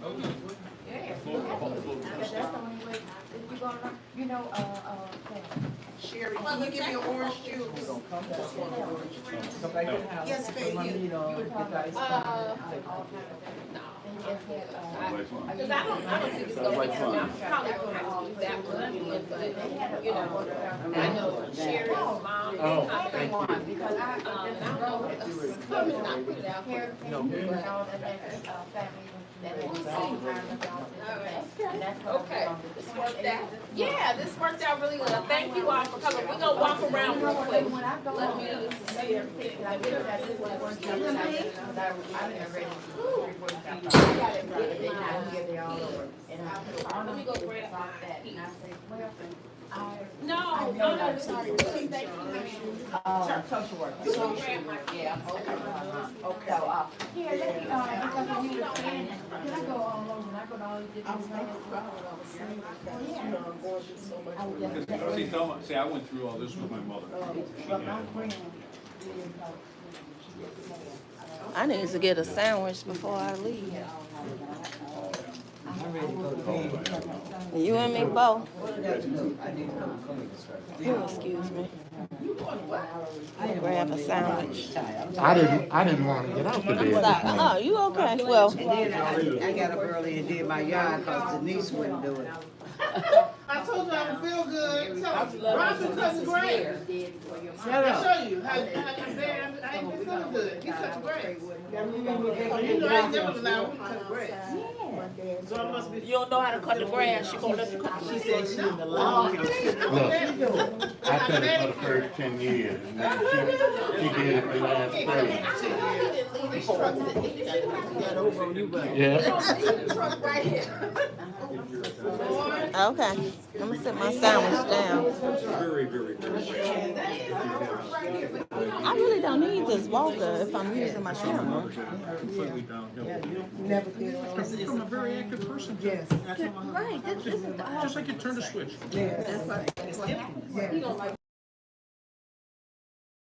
Sherry, can you give me an orange juice? Yes, baby. Because I don't think it's gonna be, I'm probably gonna have to do that one again, but, you know, I know Sherry's mom is coming. I don't know what else is coming, I put it out there. Okay, this worked out. Yeah, this worked out really well. Thank you all for coming. We're gonna walk around real quick. Let me see everything. Let me go grab my piece. No, sorry. Thank you. Social worker. You go grab my piece. I was not proud, I was saying because, you know, I'm going through so much. Because, see, Thelma, see, I went through all this with my mother. She had- I need to get a sandwich before I leave. You and me both. Oh, excuse me. Grab a sandwich. I didn't want to get out the bed. Oh, you okay? Well, And then I got up early and did my yard cause Denise wouldn't do it. I told you I would feel good. So, Robin cousin Greg. Shut I'll up. show you how I ain't been feeling good. He cut the grass. You know, I ain't never allowed him to cut the grass. So I must be. You don't know how to cut the grass, you gonna let the cut. She said she didn't allow me to. Look, I cut it for the first 10 years, and then she did it the last 30. Yeah. okay. I'm gonna sit my sandwich down. Very, very, very. I really don't need this walker if I'm using my camera. Completely downhill. Never did. I'm a very active person. Yes. Right, this is Just like you turn the switch. Yes. Yes.